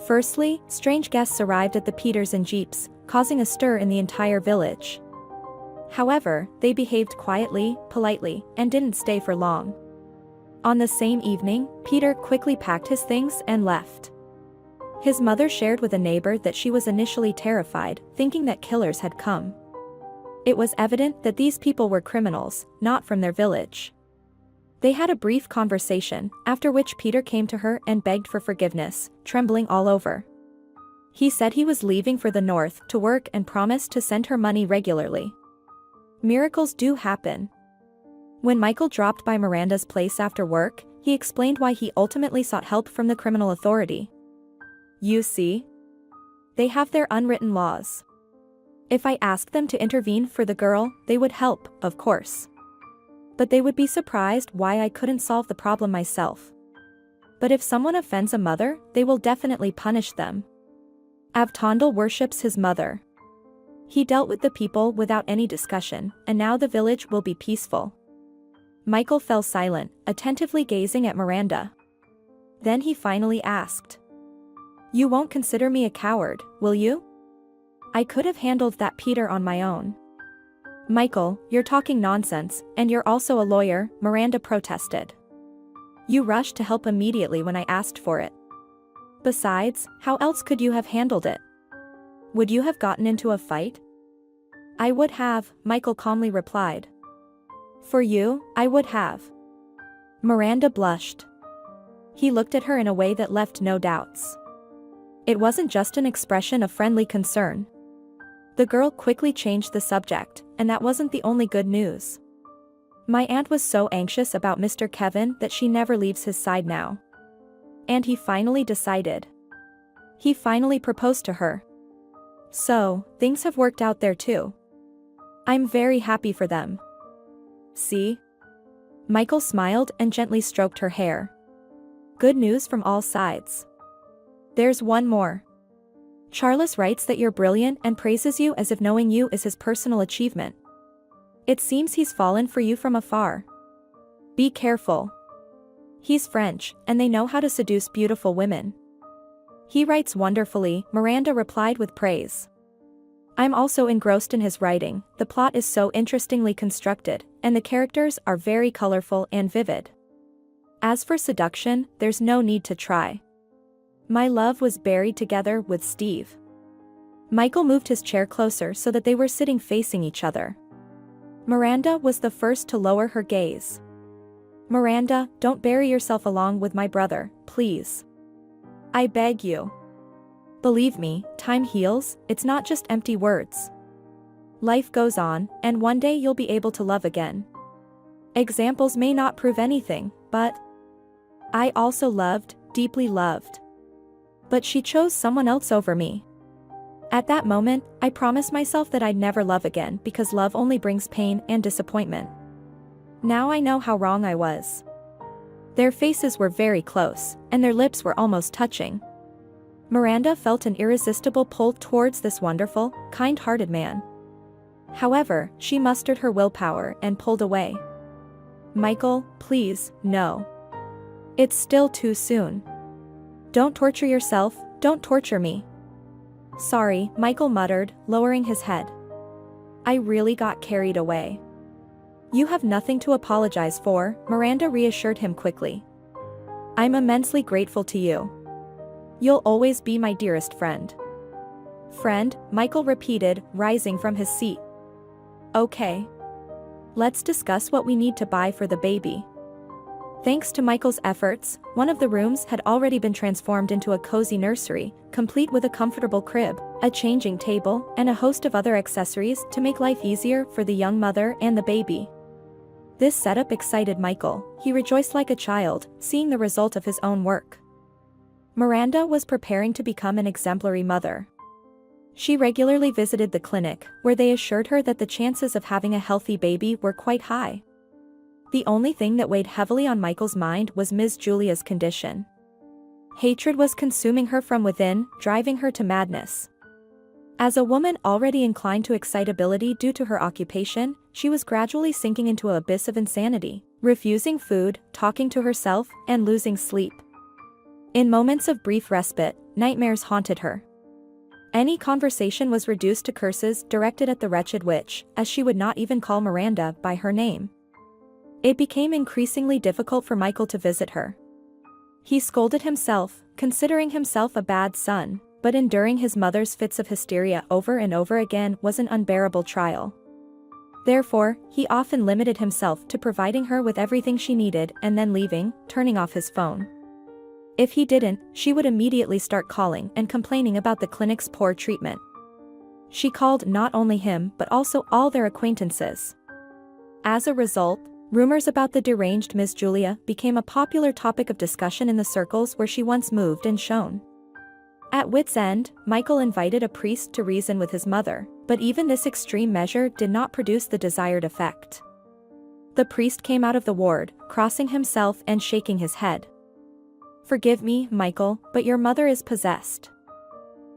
Firstly, strange guests arrived at the Peters in jeeps, causing a stir in the entire village. However, they behaved quietly, politely, and didn't stay for long. On the same evening, Peter quickly packed his things and left. His mother shared with a neighbor that she was initially terrified, thinking that killers had come. It was evident that these people were criminals, not from their village. They had a brief conversation, after which Peter came to her and begged for forgiveness, trembling all over. He said he was leaving for the north to work and promised to send her money regularly. Miracles do happen. When Michael dropped by Miranda's place after work, he explained why he ultimately sought help from the criminal authority. "You see? They have their unwritten laws. If I asked them to intervene for the girl, they would help, of course. But they would be surprised why I couldn't solve the problem myself. But if someone offends a mother, they will definitely punish them. Avtandil worships his mother. He dealt with the people without any discussion, and now the village will be peaceful." Michael fell silent, attentively gazing at Miranda. Then he finally asked, "You won't consider me a coward, will you? I could have handled that Peter on my own." "Michael, you're talking nonsense, and you're also a lawyer," Miranda protested. "You rushed to help immediately when I asked for it. Besides, how else could you have handled it? Would you have gotten into a fight?" "I would have," Michael calmly replied. "For you, I would have." Miranda blushed. He looked at her in a way that left no doubts. It wasn't just an expression of friendly concern. The girl quickly changed the subject, and that wasn't the only good news. "My aunt was so anxious about Mr. Kevin that she never leaves his side now. And he finally decided. He finally proposed to her. So, things have worked out there too. I'm very happy for them. See?" Michael smiled and gently stroked her hair. "Good news from all sides. There's one more. Charles writes that you're brilliant and praises you as if knowing you is his personal achievement. It seems he's fallen for you from afar. Be careful. He's French, and they know how to seduce beautiful women." "He writes wonderfully," Miranda replied with praise. "I'm also engrossed in his writing, the plot is so interestingly constructed, and the characters are very colorful and vivid. As for seduction, there's no need to try. My love was buried together with Steve." Michael moved his chair closer so that they were sitting facing each other. Miranda was the first to lower her gaze. "Miranda, don't bury yourself along with my brother, please. I beg you. Believe me, time heals, it's not just empty words. Life goes on, and one day you'll be able to love again. Examples may not prove anything, but I also loved, deeply loved. But she chose someone else over me. At that moment, I promised myself that I'd never love again because love only brings pain and disappointment. Now I know how wrong I was." Their faces were very close, and their lips were almost touching. Miranda felt an irresistible pull towards this wonderful, kind-hearted man. However, she mustered her willpower and pulled away. "Michael, please, no. It's still too soon. Don't torture yourself, don't torture me." "Sorry," Michael muttered, lowering his head. "I really got carried away." "You have nothing to apologize for," Miranda reassured him quickly. "I'm immensely grateful to you. You'll always be my dearest friend." "Friend," Michael repeated, rising from his seat. "Okay. Let's discuss what we need to buy for the baby." Thanks to Michael's efforts, one of the rooms had already been transformed into a cozy nursery, complete with a comfortable crib, a changing table, and a host of other accessories to make life easier for the young mother and the baby. This setup excited Michael. He rejoiced like a child, seeing the result of his own work. Miranda was preparing to become an exemplary mother. She regularly visited the clinic, where they assured her that the chances of having a healthy baby were quite high. The only thing that weighed heavily on Michael's mind was Ms. Julia's condition. Hatred was consuming her from within, driving her to madness. As a woman already inclined to excitability due to her occupation, she was gradually sinking into an abyss of insanity, refusing food, talking to herself, and losing sleep. In moments of brief respite, nightmares haunted her. Any conversation was reduced to curses directed at the wretched witch, as she would not even call Miranda by her name. It became increasingly difficult for Michael to visit her. He scolded himself, considering himself a bad son, but enduring his mother's fits of hysteria over and over again was an unbearable trial. Therefore, he often limited himself to providing her with everything she needed and then leaving, turning off his phone. If he didn't, she would immediately start calling and complaining about the clinic's poor treatment. She called not only him but also all their acquaintances. As a result, rumors about the deranged Miss Julia became a popular topic of discussion in the circles where she once moved and shone. At wit's end, Michael invited a priest to reason with his mother, but even this extreme measure did not produce the desired effect. The priest came out of the ward, crossing himself and shaking his head. "Forgive me, Michael, but your mother is possessed.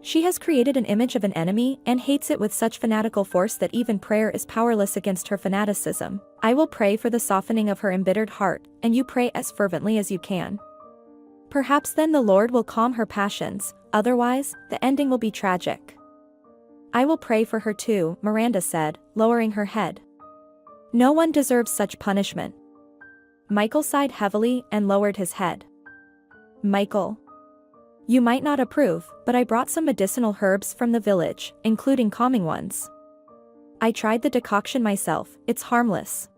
She has created an image of an enemy and hates it with such fanatical force that even prayer is powerless against her fanaticism. I will pray for the softening of her embittered heart, and you pray as fervently as you can. Perhaps then the Lord will calm her passions, otherwise, the ending will be tragic." "I will pray for her too," Miranda said, lowering her head. "No one deserves such punishment." Michael sighed heavily and lowered his head. "Michael, you might not approve, but I brought some medicinal herbs from the village, including calming ones. I tried the decoction myself, it's harmless."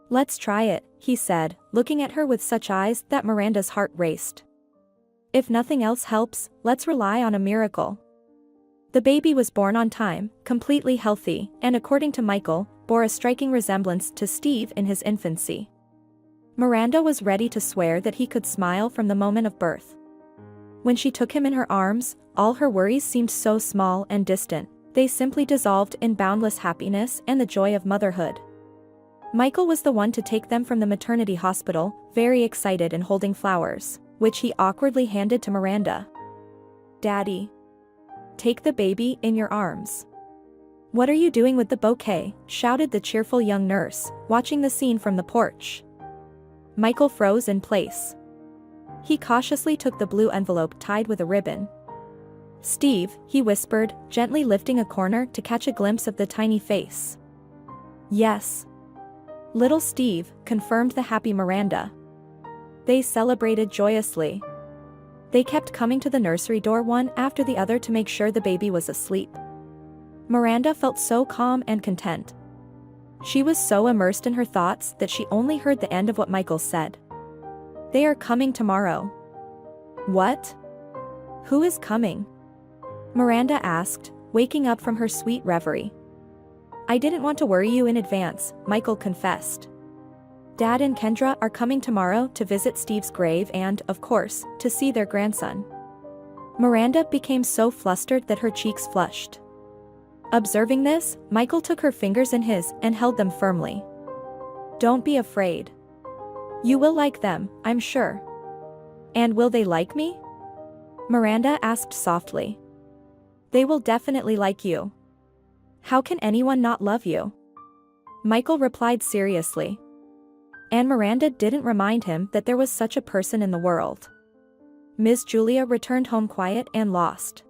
"Let's try it," he said, looking at her with such eyes that Miranda's heart raced. "If nothing else helps, let's rely on a miracle." The baby was born on time, completely healthy, and according to Michael, bore a striking resemblance to Steve in his infancy. Miranda was ready to swear that he could smile from the moment of birth. When she took him in her arms, all her worries seemed so small and distant, they simply dissolved in boundless happiness and the joy of motherhood. Michael was the one to take them from the maternity hospital, very excited and holding flowers, which he awkwardly handed to Miranda. "Daddy, take the baby in your arms." "What are you doing with the bouquet?" shouted the cheerful young nurse, watching the scene from the porch. Michael froze in place. He cautiously took the blue envelope tied with a ribbon. "Steve," he whispered, gently lifting a corner to catch a glimpse of the tiny face. "Yes. Little Steve," confirmed the happy Miranda. They celebrated joyously. They kept coming to the nursery door one after the other to make sure the baby was asleep. Miranda felt so calm and content. She was so immersed in her thoughts that she only heard the end of what Michael said. "They are coming tomorrow." "What? Who is coming?" Miranda asked, waking up from her sweet reverie. "I didn't want to worry you in advance," Michael confessed. "Dad and Kendra are coming tomorrow to visit Steve's grave and, of course, to see their grandson." Miranda became so flustered that her cheeks flushed. Observing this, Michael took her fingers in his and held them firmly. "Don't be afraid. You will like them, I'm sure." "And will they like me?" Miranda asked softly. "They will definitely like you. How can anyone not love you?" Michael replied seriously. And Miranda didn't remind him that there was such a person in the world. Miss Julia returned home quiet and lost.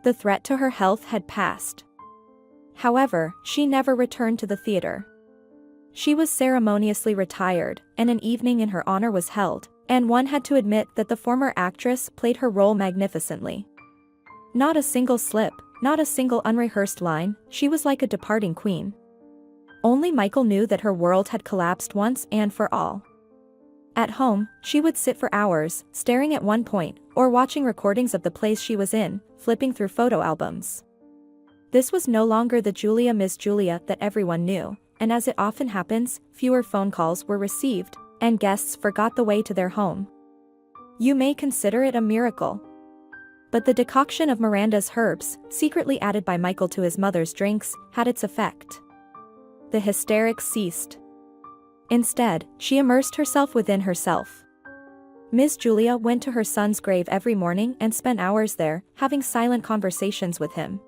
The threat to her health had passed. However, she never returned to the theater. She was ceremoniously retired, and an evening in her honor was held, and one had to admit that the former actress played her role magnificently. Not a single slip, not a single unrehearsed line, she was like a departing queen. Only Michael knew that her world had collapsed once and for all. At home, she would sit for hours, staring at one point, or watching recordings of the plays she was in, flipping through photo albums. This was no longer the Miss Julia that everyone knew, and as it often happens, fewer phone calls were received, and guests forgot the way to their home. You may consider it a miracle. But the decoction of Miranda's herbs, secretly added by Michael to his mother's drinks, had its effect. The hysterics ceased. Instead, she immersed herself within herself. Miss Julia went to her son's grave every morning and spent hours there, having silent conversations with him.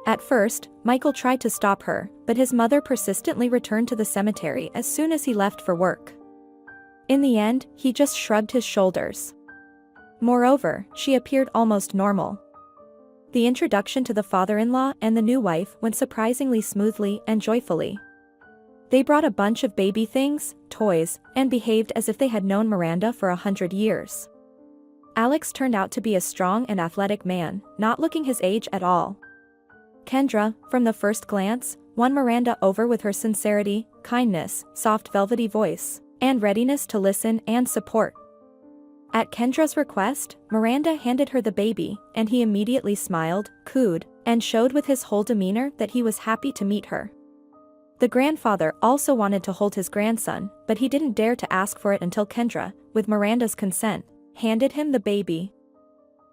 At first, Michael tried to stop her, but his mother persistently returned to the cemetery as soon as he left for work. In the end, he just shrugged his shoulders. Moreover, she appeared almost normal. The introduction to the father-in-law and the new wife went surprisingly smoothly and joyfully. They brought a bunch of baby things, toys, and behaved as if they had known Miranda for 100 years. Alex turned out to be a strong and athletic man, not looking his age at all. Kendra, from the first glance, won Miranda over with her sincerity, kindness, soft velvety voice, and readiness to listen and support. At Kendra's request, Miranda handed her the baby, and he immediately smiled, cooed, and showed with his whole demeanor that he was happy to meet her. The grandfather also wanted to hold his grandson, but he didn't dare to ask for it until Kendra, with Miranda's consent, handed him the baby.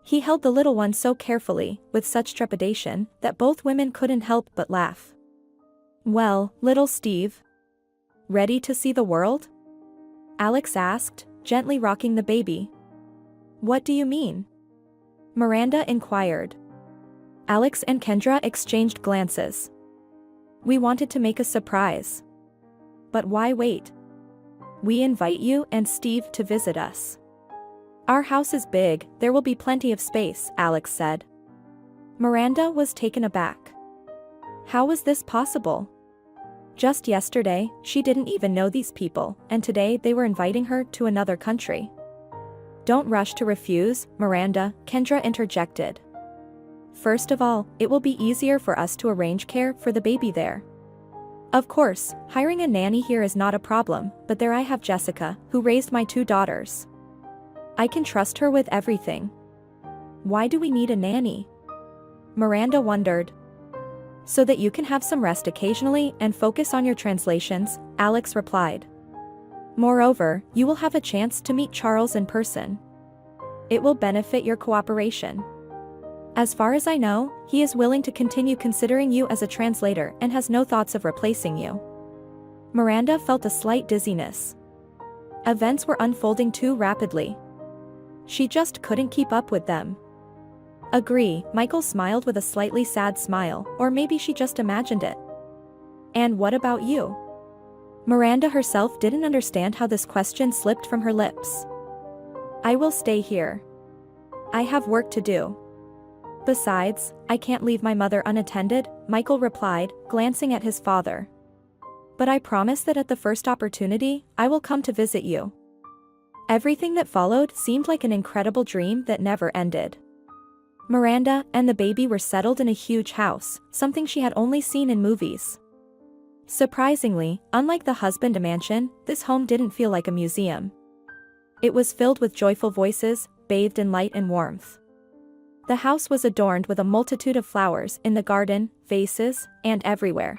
He held the little one so carefully, with such trepidation, that both women couldn't help but laugh. "Well, little Steve? Ready to see the world?" Alex asked, gently rocking the baby. "What do you mean?" Miranda inquired. Alex and Kendra exchanged glances. "We wanted to make a surprise. But why wait? We invite you and Steve to visit us. Our house is big, there will be plenty of space," Alex said. Miranda was taken aback. How was this possible? Just yesterday, she didn't even know these people, and today they were inviting her to another country. "Don't rush to refuse, Miranda," Kendra interjected. "First of all, it will be easier for us to arrange care for the baby there. Of course, hiring a nanny here is not a problem, but there I have Jessica, who raised my 2 daughters. I can trust her with everything. Why do we need a nanny?" Miranda wondered. "So that you can have some rest occasionally and focus on your translations," Alex replied. "Moreover, you will have a chance to meet Charles in person. It will benefit your cooperation. As far as I know, he is willing to continue considering you as a translator and has no thoughts of replacing you." Miranda felt a slight dizziness. Events were unfolding too rapidly. She just couldn't keep up with them. "Agree," Michael smiled with a slightly sad smile, or maybe she just imagined it. "And what about you?" Miranda herself didn't understand how this question slipped from her lips. "I will stay here. I have work to do. Besides, I can't leave my mother unattended," Michael replied, glancing at his father. "But I promise that at the first opportunity, I will come to visit you." Everything that followed seemed like an incredible dream that never ended. Miranda and the baby were settled in a huge house, something she had only seen in movies. Surprisingly, unlike the husband mansion, this home didn't feel like a museum. It was filled with joyful voices, bathed in light and warmth. The house was adorned with a multitude of flowers in the garden, vases, and everywhere.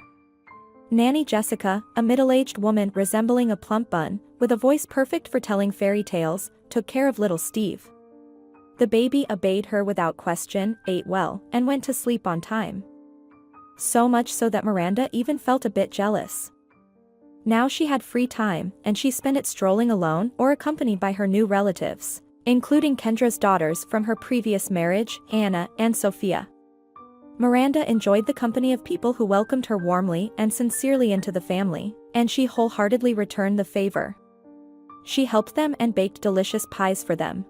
Nanny Jessica, a middle-aged woman resembling a plump bun, with a voice perfect for telling fairy tales, took care of little Steve. The baby obeyed her without question, ate well, and went to sleep on time. So much so that Miranda even felt a bit jealous. Now she had free time, and she spent it strolling alone or accompanied by her new relatives, including Kendra's daughters from her previous marriage, Anna and Sophia. Miranda enjoyed the company of people who welcomed her warmly and sincerely into the family, and she wholeheartedly returned the favor. She helped them and baked delicious pies for them.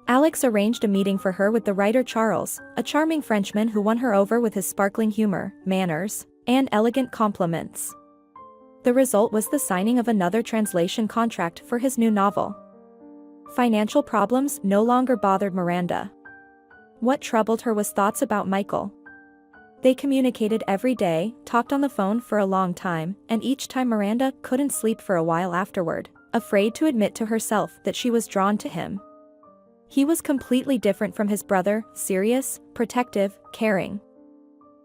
Alex arranged a meeting for her with the writer Charles, a charming Frenchman who won her over with his sparkling humor, manners, and elegant compliments. The result was the signing of another translation contract for his new novel. Financial problems no longer bothered Miranda. What troubled her was thoughts about Michael. They communicated every day, talked on the phone for a long time, and each time Miranda couldn't sleep for a while afterward. afraid to admit to herself that she was drawn to him. He was completely different from his brother, serious, protective, caring.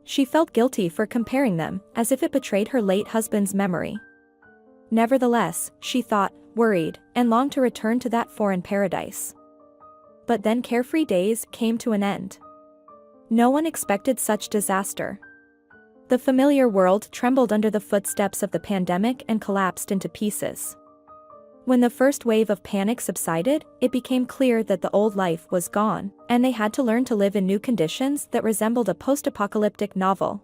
She felt guilty for comparing them, as if it betrayed her late husband's memory. Nevertheless, she thought, worried, and longed to return to that foreign paradise. But then carefree days came to an end. No one expected such disaster. The familiar world trembled under the footsteps of the pandemic and collapsed into pieces. When the first wave of panic subsided, it became clear that the old life was gone, and they had to learn to live in new conditions that resembled a post-apocalyptic novel.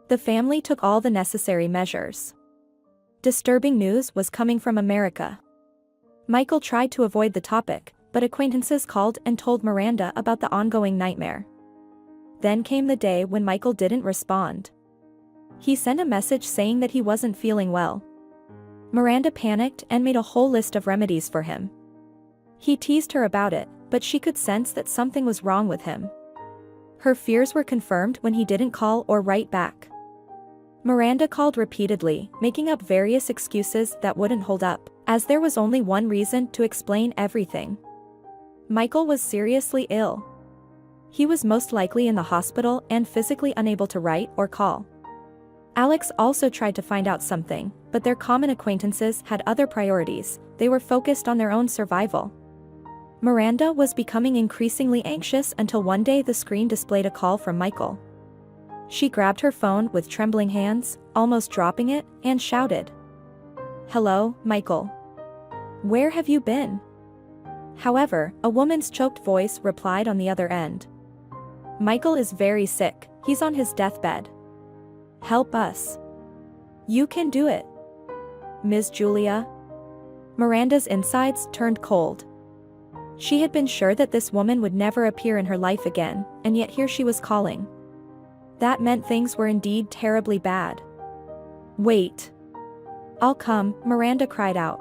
The family took all the necessary measures. Disturbing news was coming from America. Michael tried to avoid the topic, but acquaintances called and told Miranda about the ongoing nightmare. Then came the day when Michael didn't respond. He sent a message saying that he wasn't feeling well. Miranda panicked and made a whole list of remedies for him. He teased her about it, but she could sense that something was wrong with him. Her fears were confirmed when he didn't call or write back. Miranda called repeatedly, making up various excuses that wouldn't hold up, as there was only one reason to explain everything. Michael was seriously ill. He was most likely in the hospital and physically unable to write or call. Alex also tried to find out something, but their common acquaintances had other priorities. They were focused on their own survival. Miranda was becoming increasingly anxious until one day the screen displayed a call from Michael. She grabbed her phone with trembling hands, almost dropping it, and shouted, "Hello, Michael. Where have you been?" However, a woman's choked voice replied on the other end. "Michael is very sick, he's on his deathbed. Help us. You can do it. Ms. Julia." Miranda's insides turned cold. She had been sure that this woman would never appear in her life again, and yet here she was calling. That meant things were indeed terribly bad. "Wait. I'll come," Miranda cried out.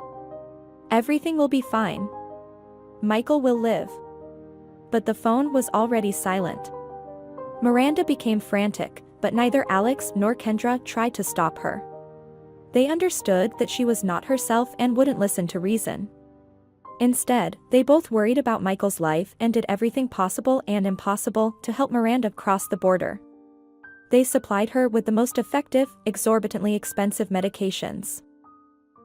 "Everything will be fine. Michael will live." But the phone was already silent. Miranda became frantic, but neither Alex nor Kendra tried to stop her. They understood that she was not herself and wouldn't listen to reason. Instead, they both worried about Michael's life and did everything possible and impossible to help Miranda cross the border. They supplied her with the most effective, exorbitantly expensive medications.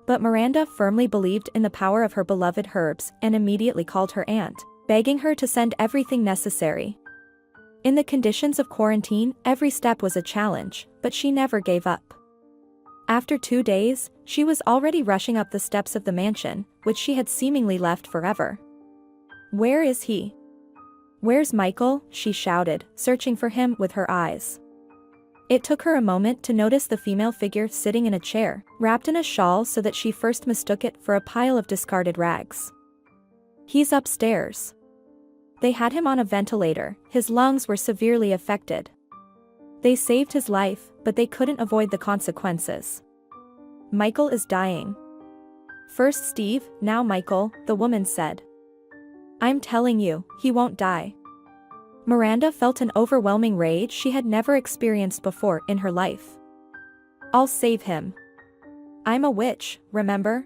But Miranda firmly believed in the power of her beloved herbs and immediately called her aunt, begging her to send everything necessary. In the conditions of quarantine, every step was a challenge, but she never gave up. After 2 days, she was already rushing up the steps of the mansion, which she had seemingly left forever. "Where is he? Where's Michael?" she shouted, searching for him with her eyes. It took her a moment to notice the female figure sitting in a chair, wrapped in a shawl so that she first mistook it for a pile of discarded rags. "He's upstairs." They had him on a ventilator, his lungs were severely affected. They saved his life, but they couldn't avoid the consequences. "Michael is dying. First Steve, now Michael," the woman said. "I'm telling you, he won't die." Miranda felt an overwhelming rage she had never experienced before in her life. "I'll save him. I'm a witch, remember?"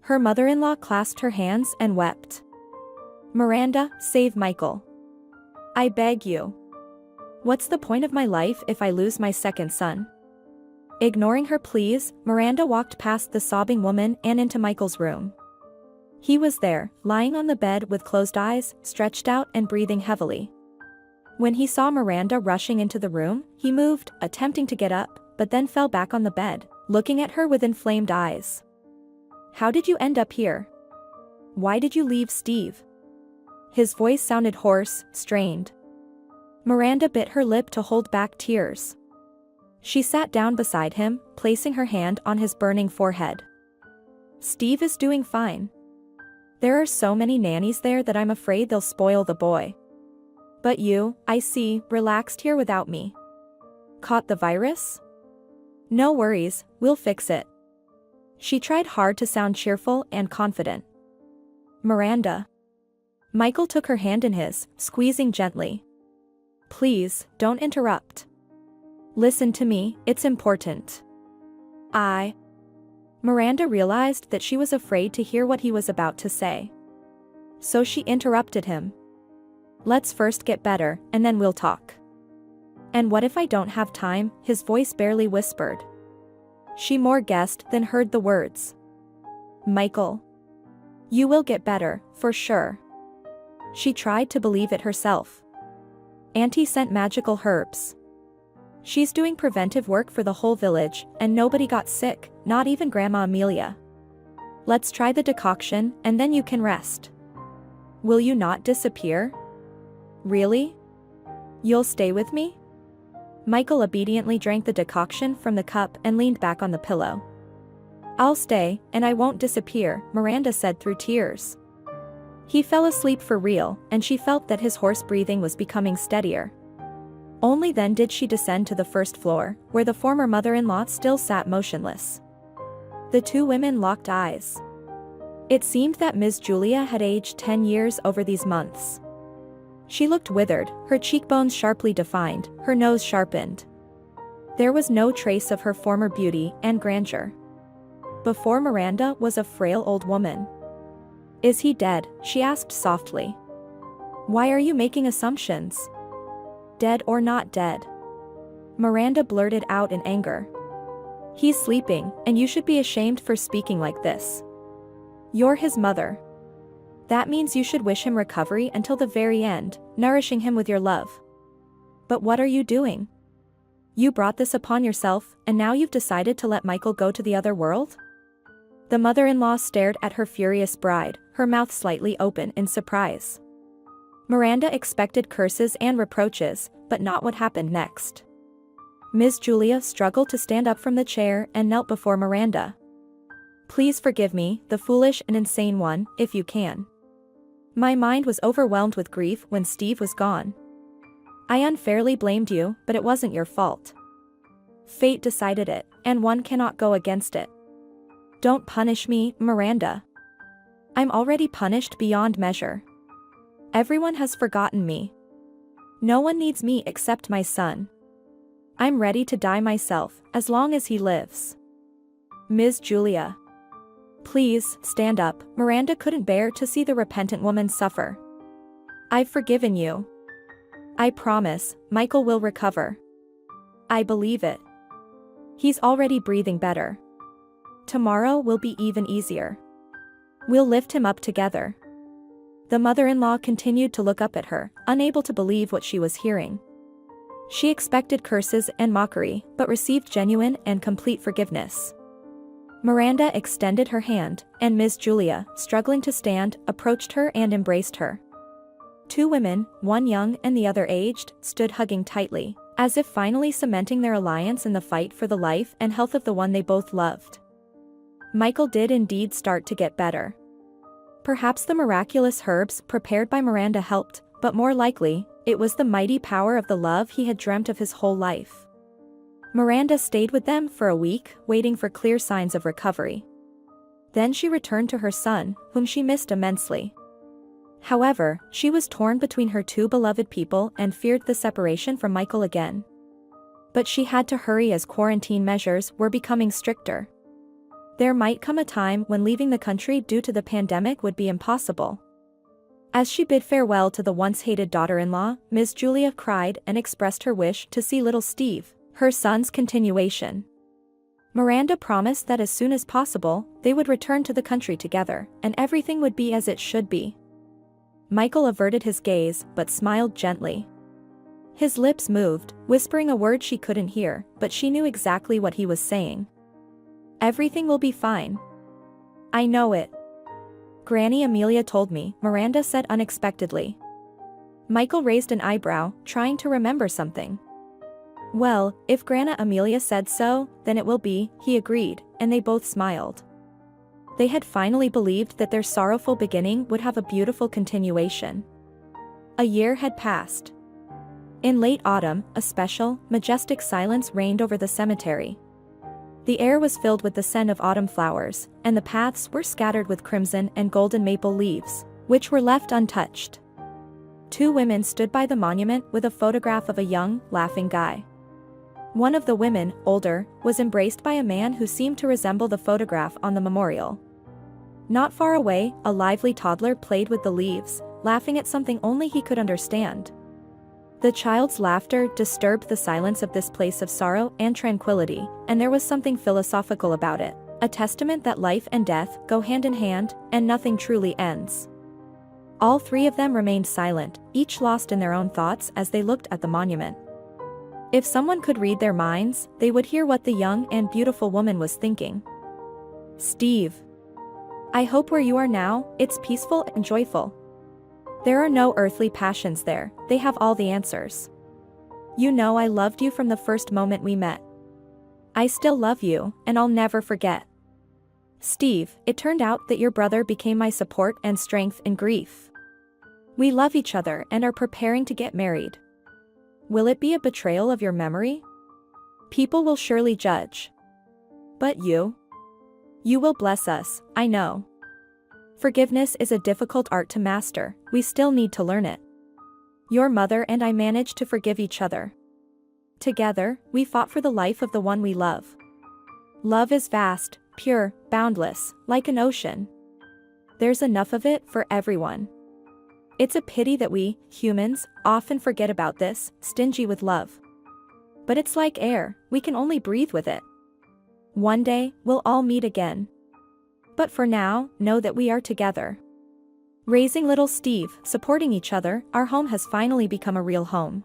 Her mother-in-law clasped her hands and wept. "Miranda, save Michael. I beg you. What's the point of my life if I lose my second son?" Ignoring her pleas, Miranda walked past the sobbing woman and into Michael's room. He was there, lying on the bed with closed eyes, stretched out and breathing heavily. When he saw Miranda rushing into the room, he moved, attempting to get up, but then fell back on the bed, looking at her with inflamed eyes. "How did you end up here? Why did you leave Steve?" His voice sounded hoarse, strained. Miranda bit her lip to hold back tears. She sat down beside him, placing her hand on his burning forehead. "Steve is doing fine. There are so many nannies there that I'm afraid they'll spoil the boy. But you, I see, relaxed here without me. Caught the virus? No worries, we'll fix it." She tried hard to sound cheerful and confident. "Miranda." Michael took her hand in his, squeezing gently. "Please, don't interrupt. Listen to me, it's important. Miranda realized that she was afraid to hear what he was about to say. So she interrupted him. Let's first get better, and then we'll talk. And what if I don't have time? His voice barely whispered. She more guessed than heard the words. Michael. You will get better, for sure. She tried to believe it herself. Auntie sent magical herbs. She's doing preventive work for the whole village, and nobody got sick, not even Grandma Amelia. Let's try the decoction, and then you can rest. Will you not disappear? Really? You'll stay with me? Michael obediently drank the decoction from the cup and leaned back on the pillow. I'll stay, and I won't disappear, Miranda said through tears. He fell asleep for real, and she felt that his hoarse breathing was becoming steadier. Only then did she descend to the first floor, where the former mother-in-law still sat motionless. The two women locked eyes. It seemed that Ms. Julia had aged 10 years over these months. She looked withered, her cheekbones sharply defined, her nose sharpened. There was no trace of her former beauty and grandeur. Before Miranda was a frail old woman. Is he dead? She asked softly. Why are you making assumptions? Dead or not dead? Miranda blurted out in anger. He's sleeping, and you should be ashamed for speaking like this. You're his mother. That means you should wish him recovery until the very end, nourishing him with your love. But what are you doing? You brought this upon yourself, and now you've decided to let Michael go to the other world? The mother-in-law stared at her furious bride, her mouth slightly open in surprise. Miranda expected curses and reproaches, but not what happened next. Ms. Julia struggled to stand up from the chair and knelt before Miranda. Please forgive me, the foolish and insane one, if you can. My mind was overwhelmed with grief when Steve was gone. I unfairly blamed you, but it wasn't your fault. Fate decided it, and one cannot go against it. Don't punish me, Miranda. I'm already punished beyond measure. Everyone has forgotten me. No one needs me except my son. I'm ready to die myself, as long as he lives. Ms. Julia. Please, stand up. Miranda couldn't bear to see the repentant woman suffer. I've forgiven you. I promise, Michael will recover. I believe it. He's already breathing better. Tomorrow will be even easier. We'll lift him up together. The mother-in-law continued to look up at her, unable to believe what she was hearing. She expected curses and mockery, but received genuine and complete forgiveness. Miranda extended her hand, and Ms. Julia, struggling to stand, approached her and embraced her. Two women, one young and the other aged, stood hugging tightly, as if finally cementing their alliance in the fight for the life and health of the one they both loved. Michael did indeed start to get better. Perhaps the miraculous herbs prepared by Miranda helped, but more likely, it was the mighty power of the love he had dreamt of his whole life. Miranda stayed with them for a week, waiting for clear signs of recovery. Then she returned to her son, whom she missed immensely. However, she was torn between her two beloved people and feared the separation from Michael again. But she had to hurry as quarantine measures were becoming stricter. There might come a time when leaving the country due to the pandemic would be impossible. As she bid farewell to the once-hated daughter-in-law, Ms. Julia cried and expressed her wish to see little Steve, her son's continuation. Miranda promised that as soon as possible, they would return to the country together, and everything would be as it should be. Michael averted his gaze, but smiled gently. His lips moved, whispering a word she couldn't hear, but she knew exactly what he was saying. Everything will be fine. I know it. Granny Amelia told me, Miranda said unexpectedly. Michael raised an eyebrow, trying to remember something. Well, if Grandma Amelia said so, then it will be, he agreed, and they both smiled. They had finally believed that their sorrowful beginning would have a beautiful continuation. A year had passed. In late autumn, a special, majestic silence reigned over the cemetery. The air was filled with the scent of autumn flowers, and the paths were scattered with crimson and golden maple leaves, which were left untouched. Two women stood by the monument with a photograph of a young, laughing guy. One of the women, older, was embraced by a man who seemed to resemble the photograph on the memorial. Not far away, a lively toddler played with the leaves, laughing at something only he could understand. The child's laughter disturbed the silence of this place of sorrow and tranquility, and there was something philosophical about it, a testament that life and death go hand in hand, and nothing truly ends. All three of them remained silent, each lost in their own thoughts as they looked at the monument. If someone could read their minds, they would hear what the young and beautiful woman was thinking. "Steve. I hope where you are now, it's peaceful and joyful. There are no earthly passions there, they have all the answers. You know I loved you from the first moment we met. I still love you, and I'll never forget. Steve, it turned out that your brother became my support and strength in grief. We love each other and are preparing to get married. Will it be a betrayal of your memory? People will surely judge. But you? You will bless us, I know. Forgiveness is a difficult art to master, we still need to learn it. Your mother and I managed to forgive each other. Together, we fought for the life of the one we love. Love is vast, pure, boundless, like an ocean. There's enough of it for everyone. It's a pity that we, humans, often forget about this, stingy with love. But it's like air, we can only breathe with it. One day, we'll all meet again. But for now, know that we are together. Raising little Steve, supporting each other, our home has finally become a real home.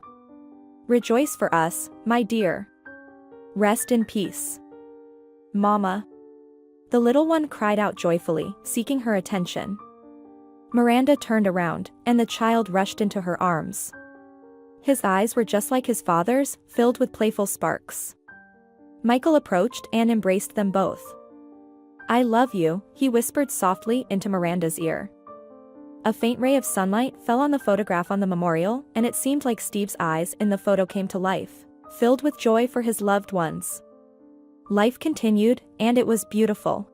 Rejoice for us, my dear. Rest in peace. Mama." The little one cried out joyfully, seeking her attention. Miranda turned around, and the child rushed into her arms. His eyes were just like his father's, filled with playful sparks. Michael approached and embraced them both. "I love you," he whispered softly into Miranda's ear. A faint ray of sunlight fell on the photograph on the memorial, and it seemed like Steve's eyes in the photo came to life, filled with joy for his loved ones. Life continued, and it was beautiful.